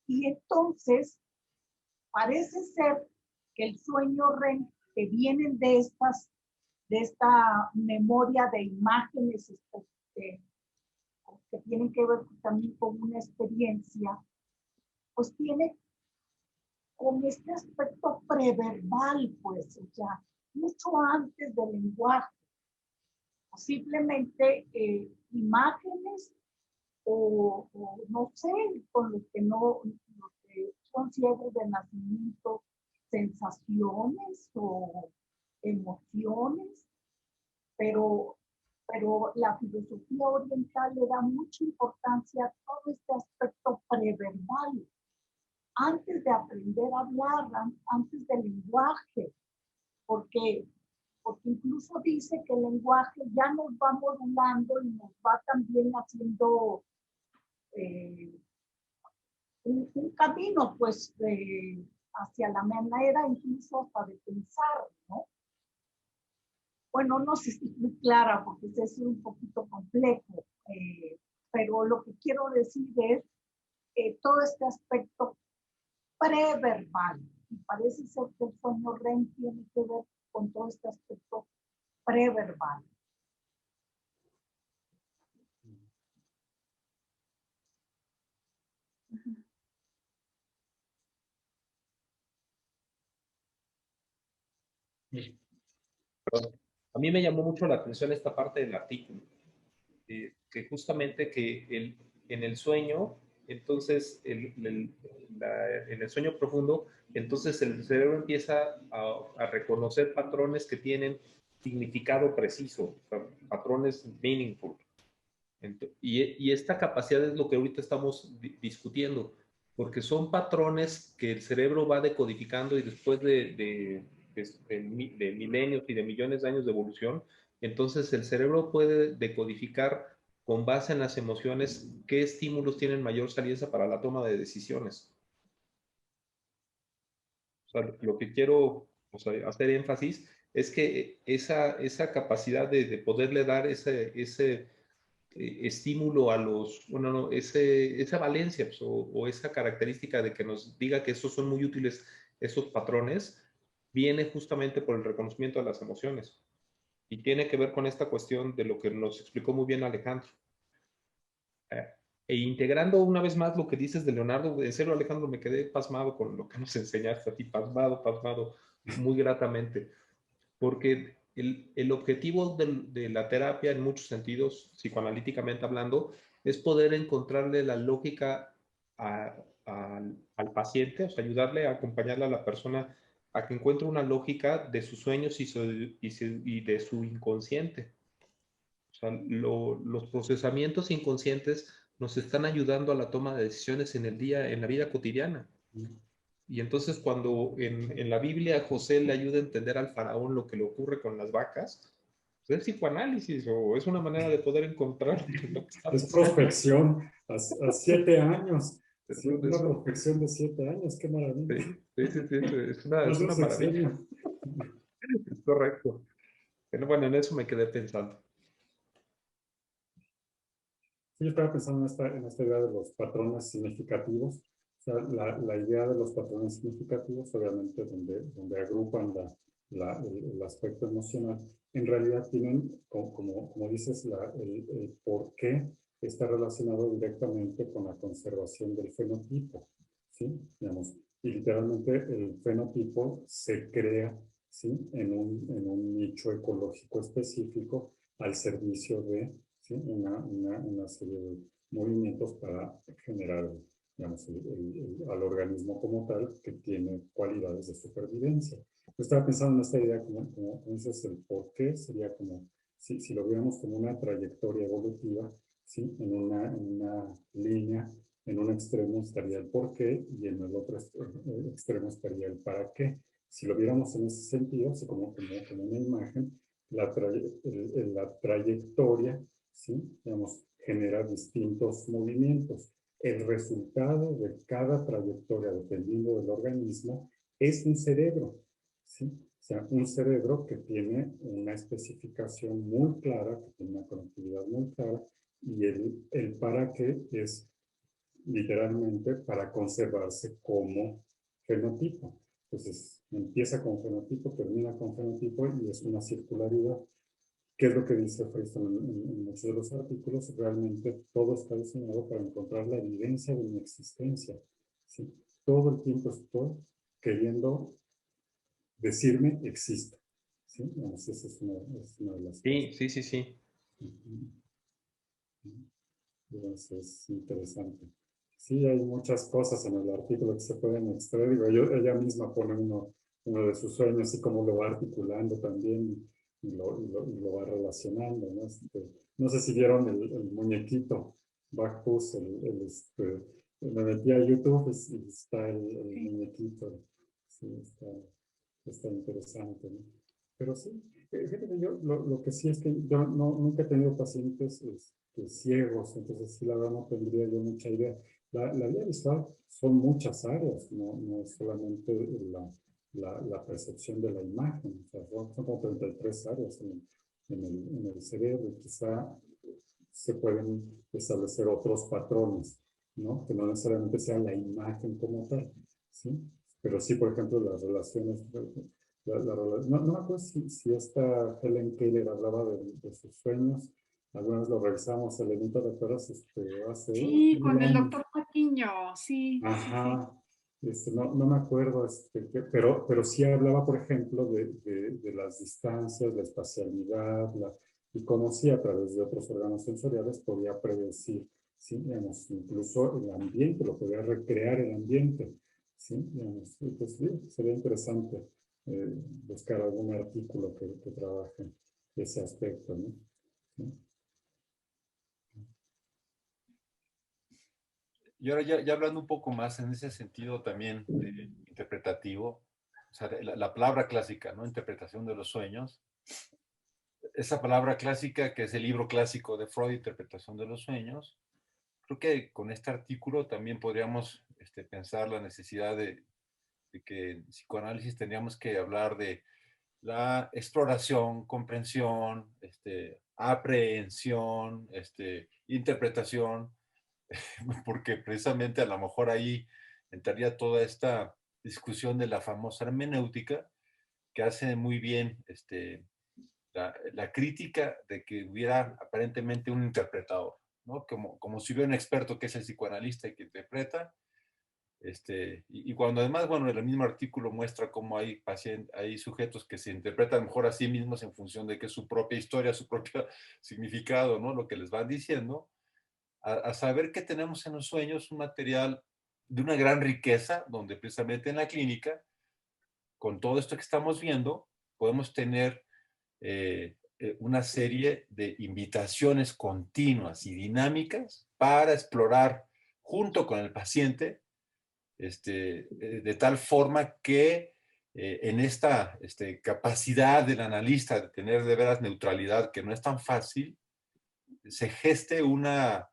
entonces parece ser que el sueño REM que vienen de esta memoria de imágenes que tienen que ver también con una experiencia, pues tiene con este aspecto preverbal, pues, o sea, mucho antes del lenguaje. Simplemente imágenes o no sé, con los que son ciegos de nacimiento, sensaciones o emociones, pero la filosofía oriental le da mucha importancia a todo este aspecto preverbal, antes de aprender a hablar, antes del lenguaje, porque incluso dice que el lenguaje ya nos va modulando y nos va también haciendo un camino, pues, hacia la manera incluso hasta de pensar, ¿no? Bueno, no sé si estoy muy clara porque es un poquito complejo, pero lo que quiero decir es todo este aspecto preverbal. Y parece ser que el sueño REM tiene que ver con todo este aspecto preverbal. A mí me llamó mucho la atención esta parte del artículo, que justamente en el sueño, entonces, en el sueño profundo, entonces el cerebro empieza a reconocer patrones que tienen significado preciso, o sea, patrones meaningful. Y esta capacidad es lo que ahorita estamos discutiendo, porque son patrones que el cerebro va decodificando y después de milenios y de millones de años de evolución, entonces el cerebro puede decodificar con base en las emociones qué estímulos tienen mayor salida para la toma de decisiones. O sea, lo que quiero, o sea, hacer énfasis es que esa capacidad de poderle dar ese estímulo a bueno, no, esa valencia pues, o esa característica de que nos diga que esos son muy útiles, esos patrones, viene justamente por el reconocimiento de las emociones. Y tiene que ver con esta cuestión de lo que nos explicó muy bien Alejandro. E integrando una vez más lo que dices de Leonardo, en serio Alejandro, me quedé pasmado con lo que nos enseñaste a ti, pasmado, muy gratamente, porque el objetivo de la terapia en muchos sentidos, psicoanalíticamente hablando, es poder encontrarle la lógica al paciente, o sea, ayudarle a acompañarle a la persona a que encuentre una lógica de sus sueños y de su inconsciente. O sea, los procesamientos inconscientes nos están ayudando a la toma de decisiones en la vida cotidiana. Y entonces cuando en la Biblia José le ayuda a entender al faraón lo que le ocurre con las vacas, pues es psicoanálisis o es una manera de poder encontrar lo que está Es pasando. prospección a 7 años. Sí, Entonces, una prospección de 7 años, qué maravilla. sí, es una maravilla. Es correcto. Pero bueno, en eso me quedé pensando. Sí, yo estaba pensando en esta idea de los patrones significativos. O sea, la idea de los patrones significativos, obviamente, donde agrupan el aspecto emocional, en realidad tienen, como dices, el por qué está relacionado directamente con la conservación del fenotipo, ¿sí? Digamos, y literalmente el fenotipo se crea, ¿sí? en un nicho ecológico específico al servicio de, ¿sí? una serie de movimientos para generar, digamos, al organismo como tal que tiene cualidades de supervivencia. Yo estaba pensando en esta idea como dices, el por qué sería como, si lo viéramos como una trayectoria evolutiva, ¿sí? En una línea, en un extremo estaría el por qué y en el otro extremo estaría el para qué. Si lo viéramos en ese sentido, así como una imagen, la trayectoria, ¿sí? Digamos, genera distintos movimientos. El resultado de cada trayectoria, dependiendo del organismo, es un cerebro, ¿sí? O sea, un cerebro que tiene una especificación muy clara, que tiene una conectividad muy clara, y el para qué es literalmente para conservarse como fenotipo. Entonces, empieza con fenotipo, termina con fenotipo y es una circularidad. ¿Qué es lo que dice Friston en muchos de los artículos? Realmente todo está diseñado para encontrar la evidencia de mi existencia, ¿sí? Todo el tiempo estoy queriendo decirme existo, ¿sí? Esa es una de las Sí, cosas. sí, sí, sí. Entonces, es interesante. Sí, hay muchas cosas en el artículo que se pueden extraer. Ella misma pone uno de sus sueños y cómo lo va articulando también y lo va relacionando, ¿no? No sé si vieron el muñequito, Bacchus, me metí a YouTube y está el muñequito. Sí, está interesante, ¿no? Pero sí, fíjate que yo lo que sí es que yo nunca he tenido pacientes ciegos, entonces sí, la verdad no tendría yo mucha idea. La vía visual son muchas áreas, no es solamente la percepción de la imagen, o sea, son como 33 áreas en el cerebro, y quizá se pueden establecer otros patrones, ¿no? Que no necesariamente sea la imagen como tal, ¿sí? Pero sí, por ejemplo, las relaciones, no me acuerdo si esta Helen Keller hablaba de sus sueños. Algunas lo revisamos, Elenita, ¿recuerdas? Hace Sí, mil con el años. doctor Patiño, sí, sí, sí. Ajá. No me acuerdo, pero sí hablaba, por ejemplo, de las distancias, la espacialidad, y cómo sí a través de otros órganos sensoriales podía predecir, ¿sí? Digamos, incluso el ambiente, lo podía recrear el ambiente, ¿sí? Digamos, pues, sí, sería interesante buscar algún artículo que trabaje ese aspecto, ¿no? ¿Sí? Y ahora ya hablando un poco más en ese sentido también interpretativo, o sea, la palabra clásica, ¿no? Interpretación de los sueños. Esa palabra clásica que es el libro clásico de Freud, Interpretación de los sueños. Creo que con este artículo también podríamos pensar la necesidad de que en psicoanálisis tendríamos que hablar de la exploración, comprensión, aprehensión, interpretación, porque precisamente a lo mejor ahí entraría toda esta discusión de la famosa hermenéutica, que hace muy bien la crítica de que hubiera aparentemente un interpretador, ¿no? Como si hubiera un experto que es el psicoanalista y que interpreta, y cuando además, bueno, el mismo artículo muestra cómo hay sujetos que se interpretan mejor a sí mismos en función de que es su propia historia, su propio significado, ¿no? Lo que les van diciendo, a saber que tenemos en los sueños un material de una gran riqueza, donde precisamente en la clínica, con todo esto que estamos viendo, podemos tener una serie de invitaciones continuas y dinámicas para explorar junto con el paciente, de tal forma que en esta capacidad del analista de tener de veras neutralidad, que no es tan fácil, se geste una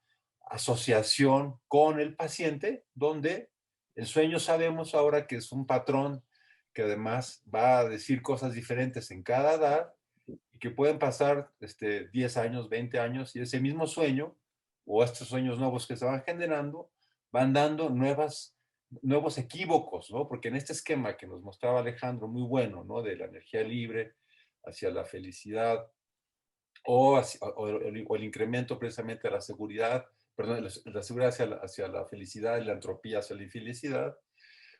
asociación con el paciente, donde el sueño sabemos ahora que es un patrón que además va a decir cosas diferentes en cada edad y que pueden pasar 10 años, 20 años y ese mismo sueño o estos sueños nuevos que se van generando van dando nuevas nuevos equívocos, ¿no? Porque en este esquema que nos mostraba Alejandro, muy bueno, ¿no? De la energía libre hacia la felicidad o el incremento precisamente de la seguridad, perdón, la seguridad hacia la felicidad y la entropía hacia la infelicidad,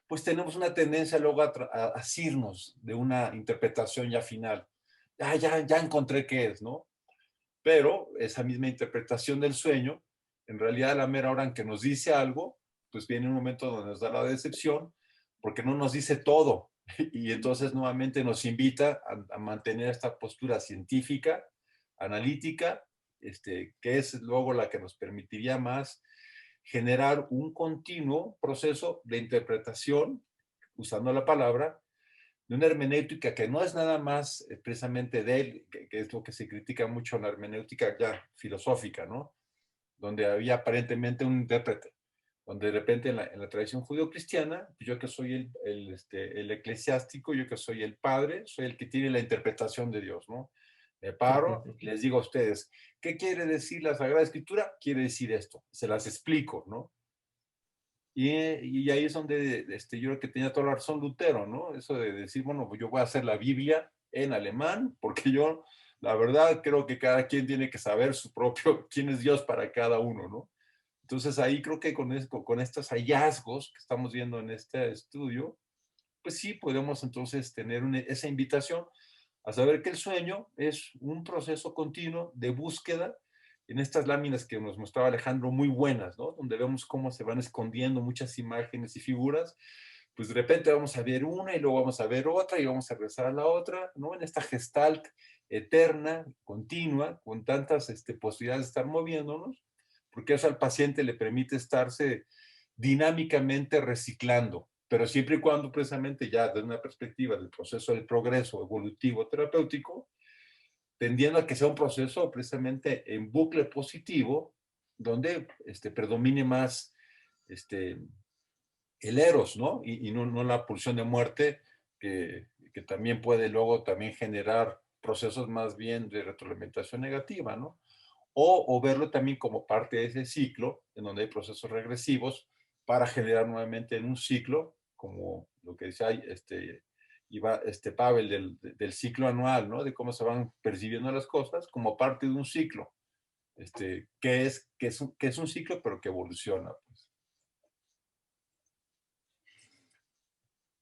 pues tenemos una tendencia luego a asirnos de una interpretación ya final. Ya encontré qué es, ¿no? Pero esa misma interpretación del sueño, en realidad a la mera hora en que nos dice algo, pues viene un momento donde nos da la decepción, porque no nos dice todo. Y entonces nuevamente nos invita a mantener esta postura científica, analítica, que es luego la que nos permitiría más generar un continuo proceso de interpretación, usando la palabra, de una hermenéutica que no es nada más precisamente de él, que es lo que se critica mucho en la hermenéutica ya filosófica, ¿no? Donde había aparentemente un intérprete, donde de repente en la tradición judío-cristiana, yo que soy el eclesiástico, yo que soy el padre, soy el que tiene la interpretación de Dios, ¿no? Me paro y les digo a ustedes, ¿qué quiere decir la Sagrada Escritura? Quiere decir esto, se las explico, ¿no? Y ahí es donde yo creo que tenía toda la razón Lutero, ¿no? Eso de decir, bueno, pues yo voy a hacer la Biblia en alemán, porque yo, la verdad, creo que cada quien tiene que saber su propio, quién es Dios para cada uno, ¿no? Entonces ahí creo que con estos hallazgos que estamos viendo en este estudio, pues sí podemos entonces tener esa invitación a saber que el sueño es un proceso continuo de búsqueda en estas láminas que nos mostraba Alejandro, muy buenas, ¿no? Donde vemos cómo se van escondiendo muchas imágenes y figuras, pues de repente vamos a ver una y luego vamos a ver otra y vamos a regresar a la otra, ¿no? En esta gestalt eterna, continua, con tantas posibilidades de estar moviéndonos, porque eso al paciente le permite estarse dinámicamente reciclando, pero siempre y cuando precisamente ya desde una perspectiva del proceso del progreso evolutivo terapéutico, tendiendo a que sea un proceso precisamente en bucle positivo, donde predomine más el eros, ¿no? Y no la pulsión de muerte, que también puede luego también generar procesos más bien de retroalimentación negativa, ¿no? O verlo también como parte de ese ciclo, en donde hay procesos regresivos, para generar nuevamente en un ciclo, como lo que decía Pavel del ciclo anual, ¿no? De cómo se van percibiendo las cosas como parte de un ciclo, que es un ciclo, pero que evoluciona. Pues.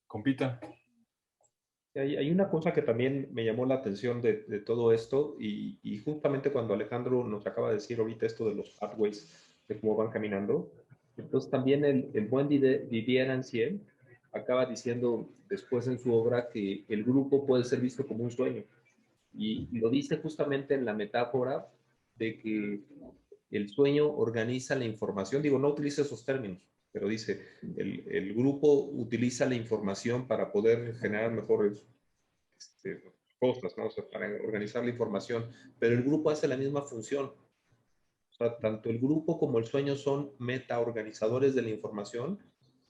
Compita. Hay una cosa que también me llamó la atención de todo esto y justamente cuando Alejandro nos acaba de decir ahorita esto de los pathways, de cómo van caminando, entonces también el buen Didier Anciel acaba diciendo después en su obra que el grupo puede ser visto como un sueño y lo dice justamente en la metáfora de que el sueño organiza la información, digo, no utiliza esos términos, pero dice, el grupo utiliza la información para poder generar mejores cosas, ¿no? O sea, para organizar la información, pero el grupo hace la misma función. O sea, tanto el grupo como el sueño son metaorganizadores de la información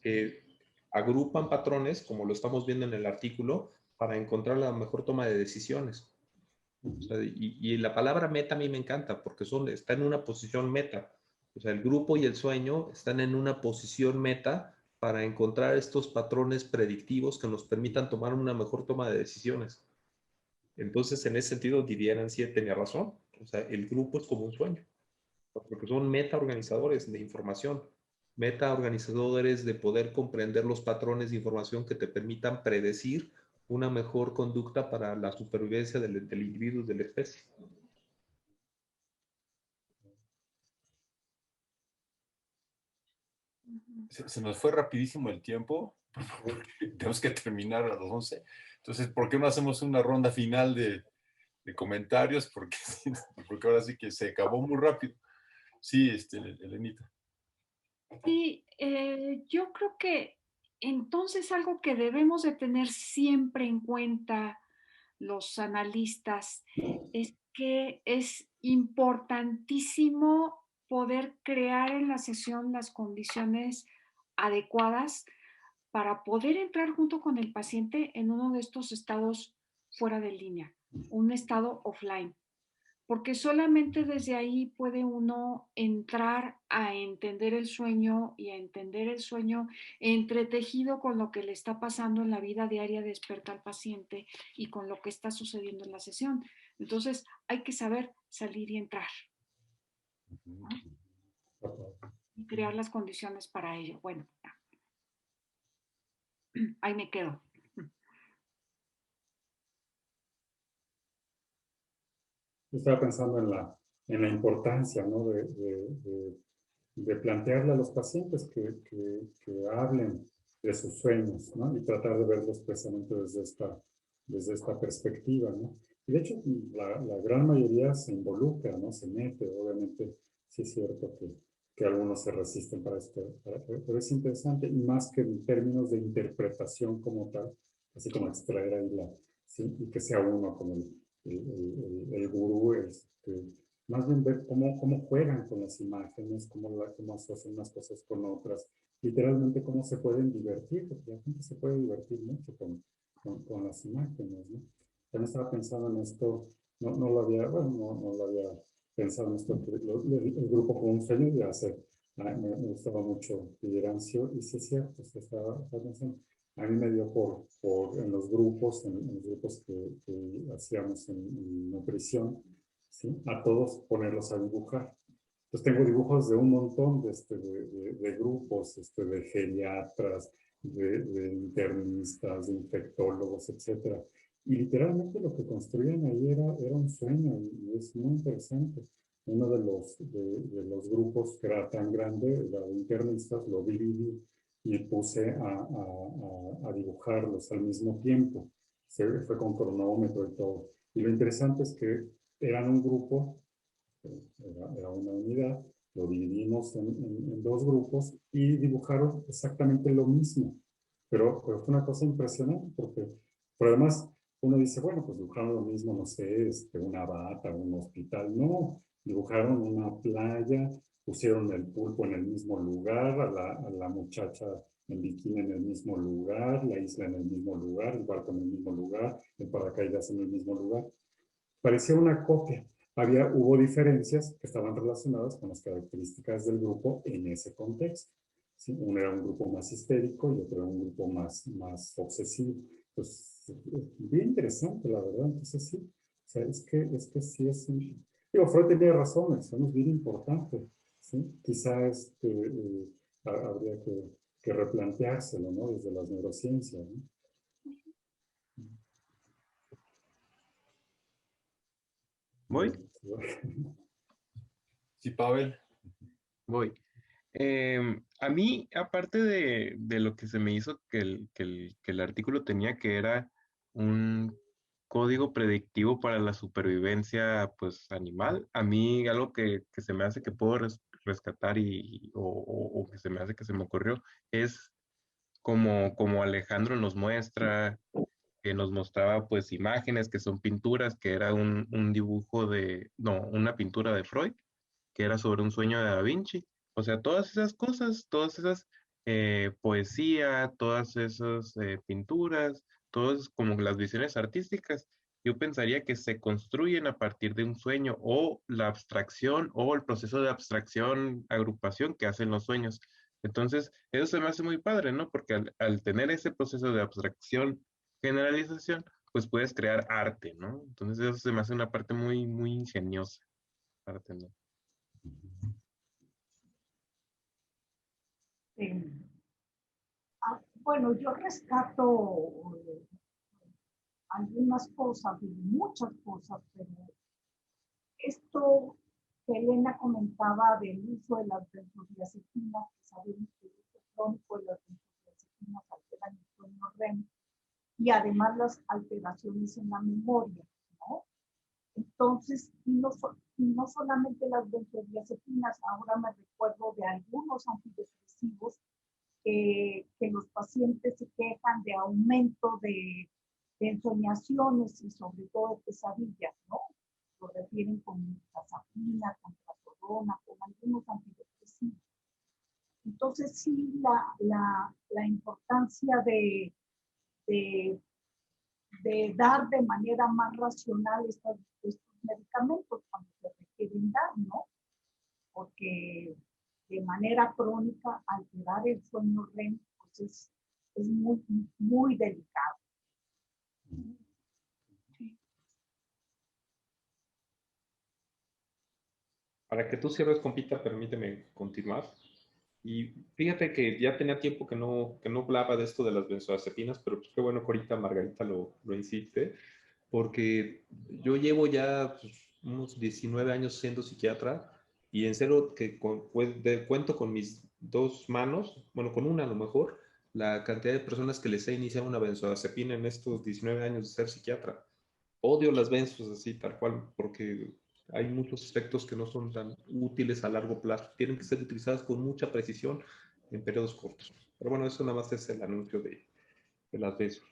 que agrupan patrones, como lo estamos viendo en el artículo, para encontrar la mejor toma de decisiones. O sea, y la palabra meta a mí me encanta porque está en una posición meta. O sea, el grupo y el sueño están en una posición meta para encontrar estos patrones predictivos que nos permitan tomar una mejor toma de decisiones. Entonces, en ese sentido, Didier Anciet tenía razón. O sea, el grupo es como un sueño, porque son meta-organizadores de información, meta-organizadores de poder comprender los patrones de información que te permitan predecir una mejor conducta para la supervivencia del individuo y de la especie. Se nos fue rapidísimo el tiempo. Tenemos que terminar a las 11. Entonces, ¿por qué no hacemos una ronda final de comentarios? Porque ahora sí que se acabó muy rápido. Sí, Elenita. Sí, yo creo que entonces algo que debemos de tener siempre en cuenta los analistas es que es importantísimo poder crear en la sesión las condiciones adecuadas para poder entrar junto con el paciente en uno de estos estados fuera de línea, un estado offline. porque solamente desde ahí puede uno entrar a entender el sueño y a entender el sueño entretejido con lo que le está pasando en la vida diaria de experta al paciente y con lo que está sucediendo en la sesión. Entonces hay que saber salir y entrar, ¿no? Y crear las condiciones para ello. Bueno, ahí me quedo. Estaba pensando en la importancia, ¿no? de plantearle a los pacientes que hablen de sus sueños, ¿no? Y tratar de verlos precisamente desde esta perspectiva, ¿no? Y de hecho, la gran mayoría se involucra, ¿no? Se mete, obviamente, sí es cierto que algunos se resisten para esto, pero es interesante, y más que en términos de interpretación como tal, así como extraer ahí ¿sí? Y que sea uno como el gurú, más bien ver cómo juegan con las imágenes, cómo asocian unas cosas con otras, literalmente cómo se pueden divertir, porque la gente se puede divertir mucho con las imágenes, ¿no? También estaba pensando en esto, no lo había, bueno, no lo había pensado en esto, el grupo con un sueño de hacer, me gustaba mucho Liderancio, y sí es cierto, estaba pensando. A mí me dio en los grupos, en los grupos que hacíamos en nutrición, ¿sí? A todos ponerlos a dibujar. Entonces tengo dibujos de un montón de grupos, de geriatras, de internistas, de infectólogos, etc. Y literalmente lo que construían ahí era un sueño, y es muy interesante. Uno de los grupos que era tan grande, la de internistas, lo dividí y puse a dibujarlos al mismo tiempo. Fue con cronómetro y todo. Y lo interesante es que eran un grupo, era una unidad, lo dividimos en dos grupos y dibujaron exactamente lo mismo. Pero fue una cosa impresionante pero además uno dice, bueno, pues dibujaron lo mismo, no sé, una bata, un hospital. No, dibujaron una playa, pusieron el pulpo en el mismo lugar, a la muchacha en bikini en el mismo lugar, la isla en el mismo lugar, el barco en el mismo lugar, el paracaídas en el mismo lugar. Parecía una copia. Hubo diferencias que estaban relacionadas con las características del grupo en ese contexto. ¿Sí? Uno era un grupo más histérico y otro era un grupo más obsesivo. Pues, bien interesante, la verdad. Entonces, sí. O sea, es que sí es... Digo, Freud tenía razón, eso es bien importante. ¿Sí? Quizá habría que replanteárselo, ¿no? Desde las neurociencias, ¿no? ¿Voy? Sí, Pavel. Voy. A mí, aparte de lo que se me hizo que el artículo tenía, que era un código predictivo para la supervivencia pues animal, a mí algo que se me hace que puedo rescatar o que se me hace que se me ocurrió es como Alejandro nos muestra, que nos mostraba pues imágenes que son pinturas, que era un dibujo no, una pintura de Freud, que era sobre un sueño de Da Vinci. O sea, todas esas cosas, todas esas poesía, todas esas pinturas, todas como las visiones artísticas, yo pensaría que se construyen a partir de un sueño o la abstracción o el proceso de abstracción, agrupación que hacen los sueños. Entonces, eso se me hace muy padre, ¿no? Porque al tener ese proceso de abstracción, generalización, pues puedes crear arte, ¿no? Entonces, eso se me hace una parte muy, muy ingeniosa para tener. Bueno, yo rescato algunas cosas, muchas cosas, pero esto que Elena comentaba del uso de las benzodiazepinas, que sabemos que el uso crónico de las benzodiazepinas alteran el sueño REM y además las alteraciones en la memoria, ¿no? Entonces, no solamente las benzodiazepinas, ahora me recuerdo de algunos antidepresivos que los pacientes se quejan de aumento de ensoñaciones y sobre todo de pesadillas, ¿no? Lo refieren con metazapina, con trazodona, con algunos antidepresivos. Entonces, sí, la importancia de dar de manera más racional estos medicamentos cuando se requieren dar, ¿no? Porque de manera crónica alterar el sueño REM pues es muy, muy delicado. Para que tú cierres, compita, permíteme continuar. Y fíjate que ya tenía tiempo que no hablaba de esto de las benzodiazepinas, pero pues qué bueno que ahorita Margarita lo insiste, porque yo llevo ya pues, unos 19 años siendo psiquiatra y en serio que cuento con mis dos manos, bueno, con una a lo mejor, la cantidad de personas que les he iniciado una benzodiazepina en estos 19 años de ser psiquiatra. Odio las benzos así, tal cual, porque hay muchos efectos que no son tan útiles a largo plazo. Tienen que ser utilizadas con mucha precisión en periodos cortos. Pero bueno, eso nada más es el anuncio de las benzos.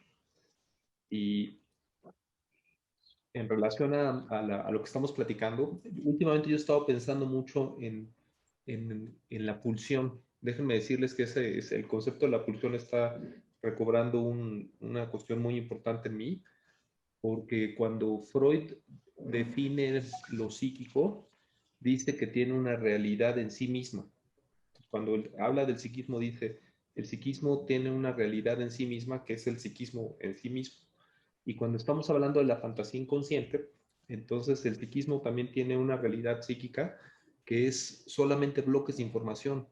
Y en relación a lo que estamos platicando, últimamente yo he estado pensando mucho en la pulsión. Déjenme decirles que el concepto de la pulsión está recobrando una cuestión muy importante en mí, porque cuando Freud define lo psíquico, dice que tiene una realidad en sí misma. Cuando él habla del psiquismo, dice, el psiquismo tiene una realidad en sí misma, que es el psiquismo en sí mismo. Y cuando estamos hablando de la fantasía inconsciente, entonces el psiquismo también tiene una realidad psíquica que es solamente bloques de información.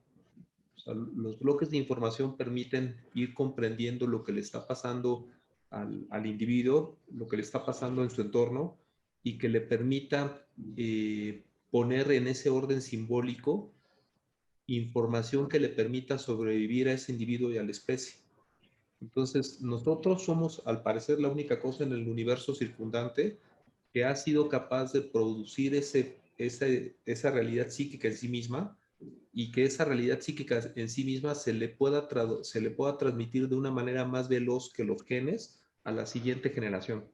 O sea, los bloques de información permiten ir comprendiendo lo que le está pasando al individuo, lo que le está pasando en su entorno y que le permita poner en ese orden simbólico información que le permita sobrevivir a ese individuo y a la especie. Entonces, nosotros somos, al parecer, la única cosa en el universo circundante que ha sido capaz de producir esa realidad psíquica en sí misma y que esa realidad psíquica en sí misma se le pueda transmitir de una manera más veloz que los genes a la siguiente generación.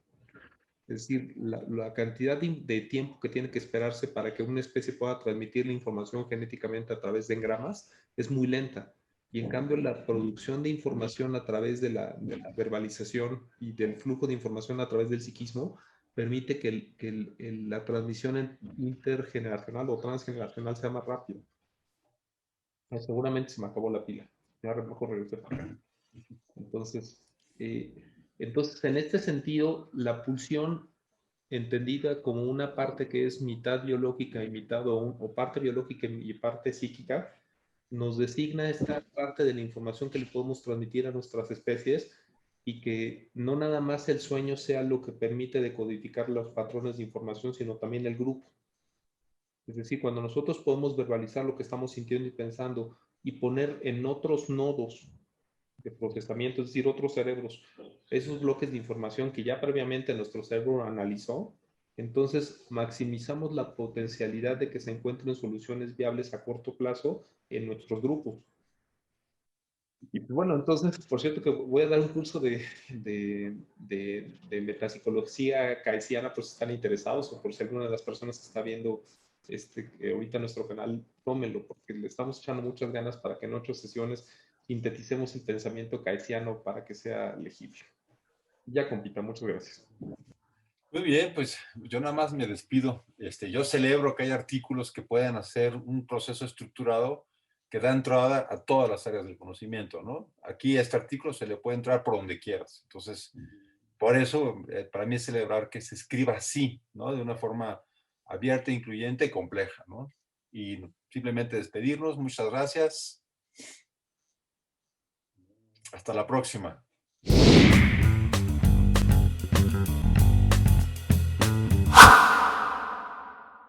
Es decir, la cantidad de tiempo que tiene que esperarse para que una especie pueda transmitir la información genéticamente a través de engramas es muy lenta. Y en cambio, la producción de información a través de la verbalización y del flujo de información a través del psiquismo permite que la transmisión intergeneracional o transgeneracional sea más rápida. Seguramente se me acabó la pila. Ya mejor regresé para acá. Entonces, en este sentido, la pulsión entendida como una parte que es mitad biológica y mitad o parte biológica y parte psíquica, nos designa esta parte de la información que le podemos transmitir a nuestras especies y que no nada más el sueño sea lo que permite decodificar los patrones de información, sino también el grupo. Es decir, cuando nosotros podemos verbalizar lo que estamos sintiendo y pensando y poner en otros nodos de procesamiento, es decir, otros cerebros, esos bloques de información que ya previamente nuestro cerebro analizó, entonces maximizamos la potencialidad de que se encuentren soluciones viables a corto plazo en nuestros grupos. Y pues bueno, entonces, por cierto que voy a dar un curso de metapsicología kayesiana por si están interesados o por si alguna de las personas que está viendo ahorita nuestro canal, tómenlo, porque le estamos echando muchas ganas para que en otras sesiones sinteticemos el pensamiento kayesiano para que sea legible. Ya, compita, muchas gracias. Muy bien, pues yo nada más me despido. Yo celebro que haya artículos que puedan hacer un proceso estructurado que da entrada a todas las áreas del conocimiento, ¿no? Aquí a este artículo se le puede entrar por donde quieras. Entonces, por eso, para mí es celebrar que se escriba así, ¿no? De una forma abierta, incluyente y compleja, ¿no? Y simplemente despedirnos. Muchas gracias. Hasta la próxima.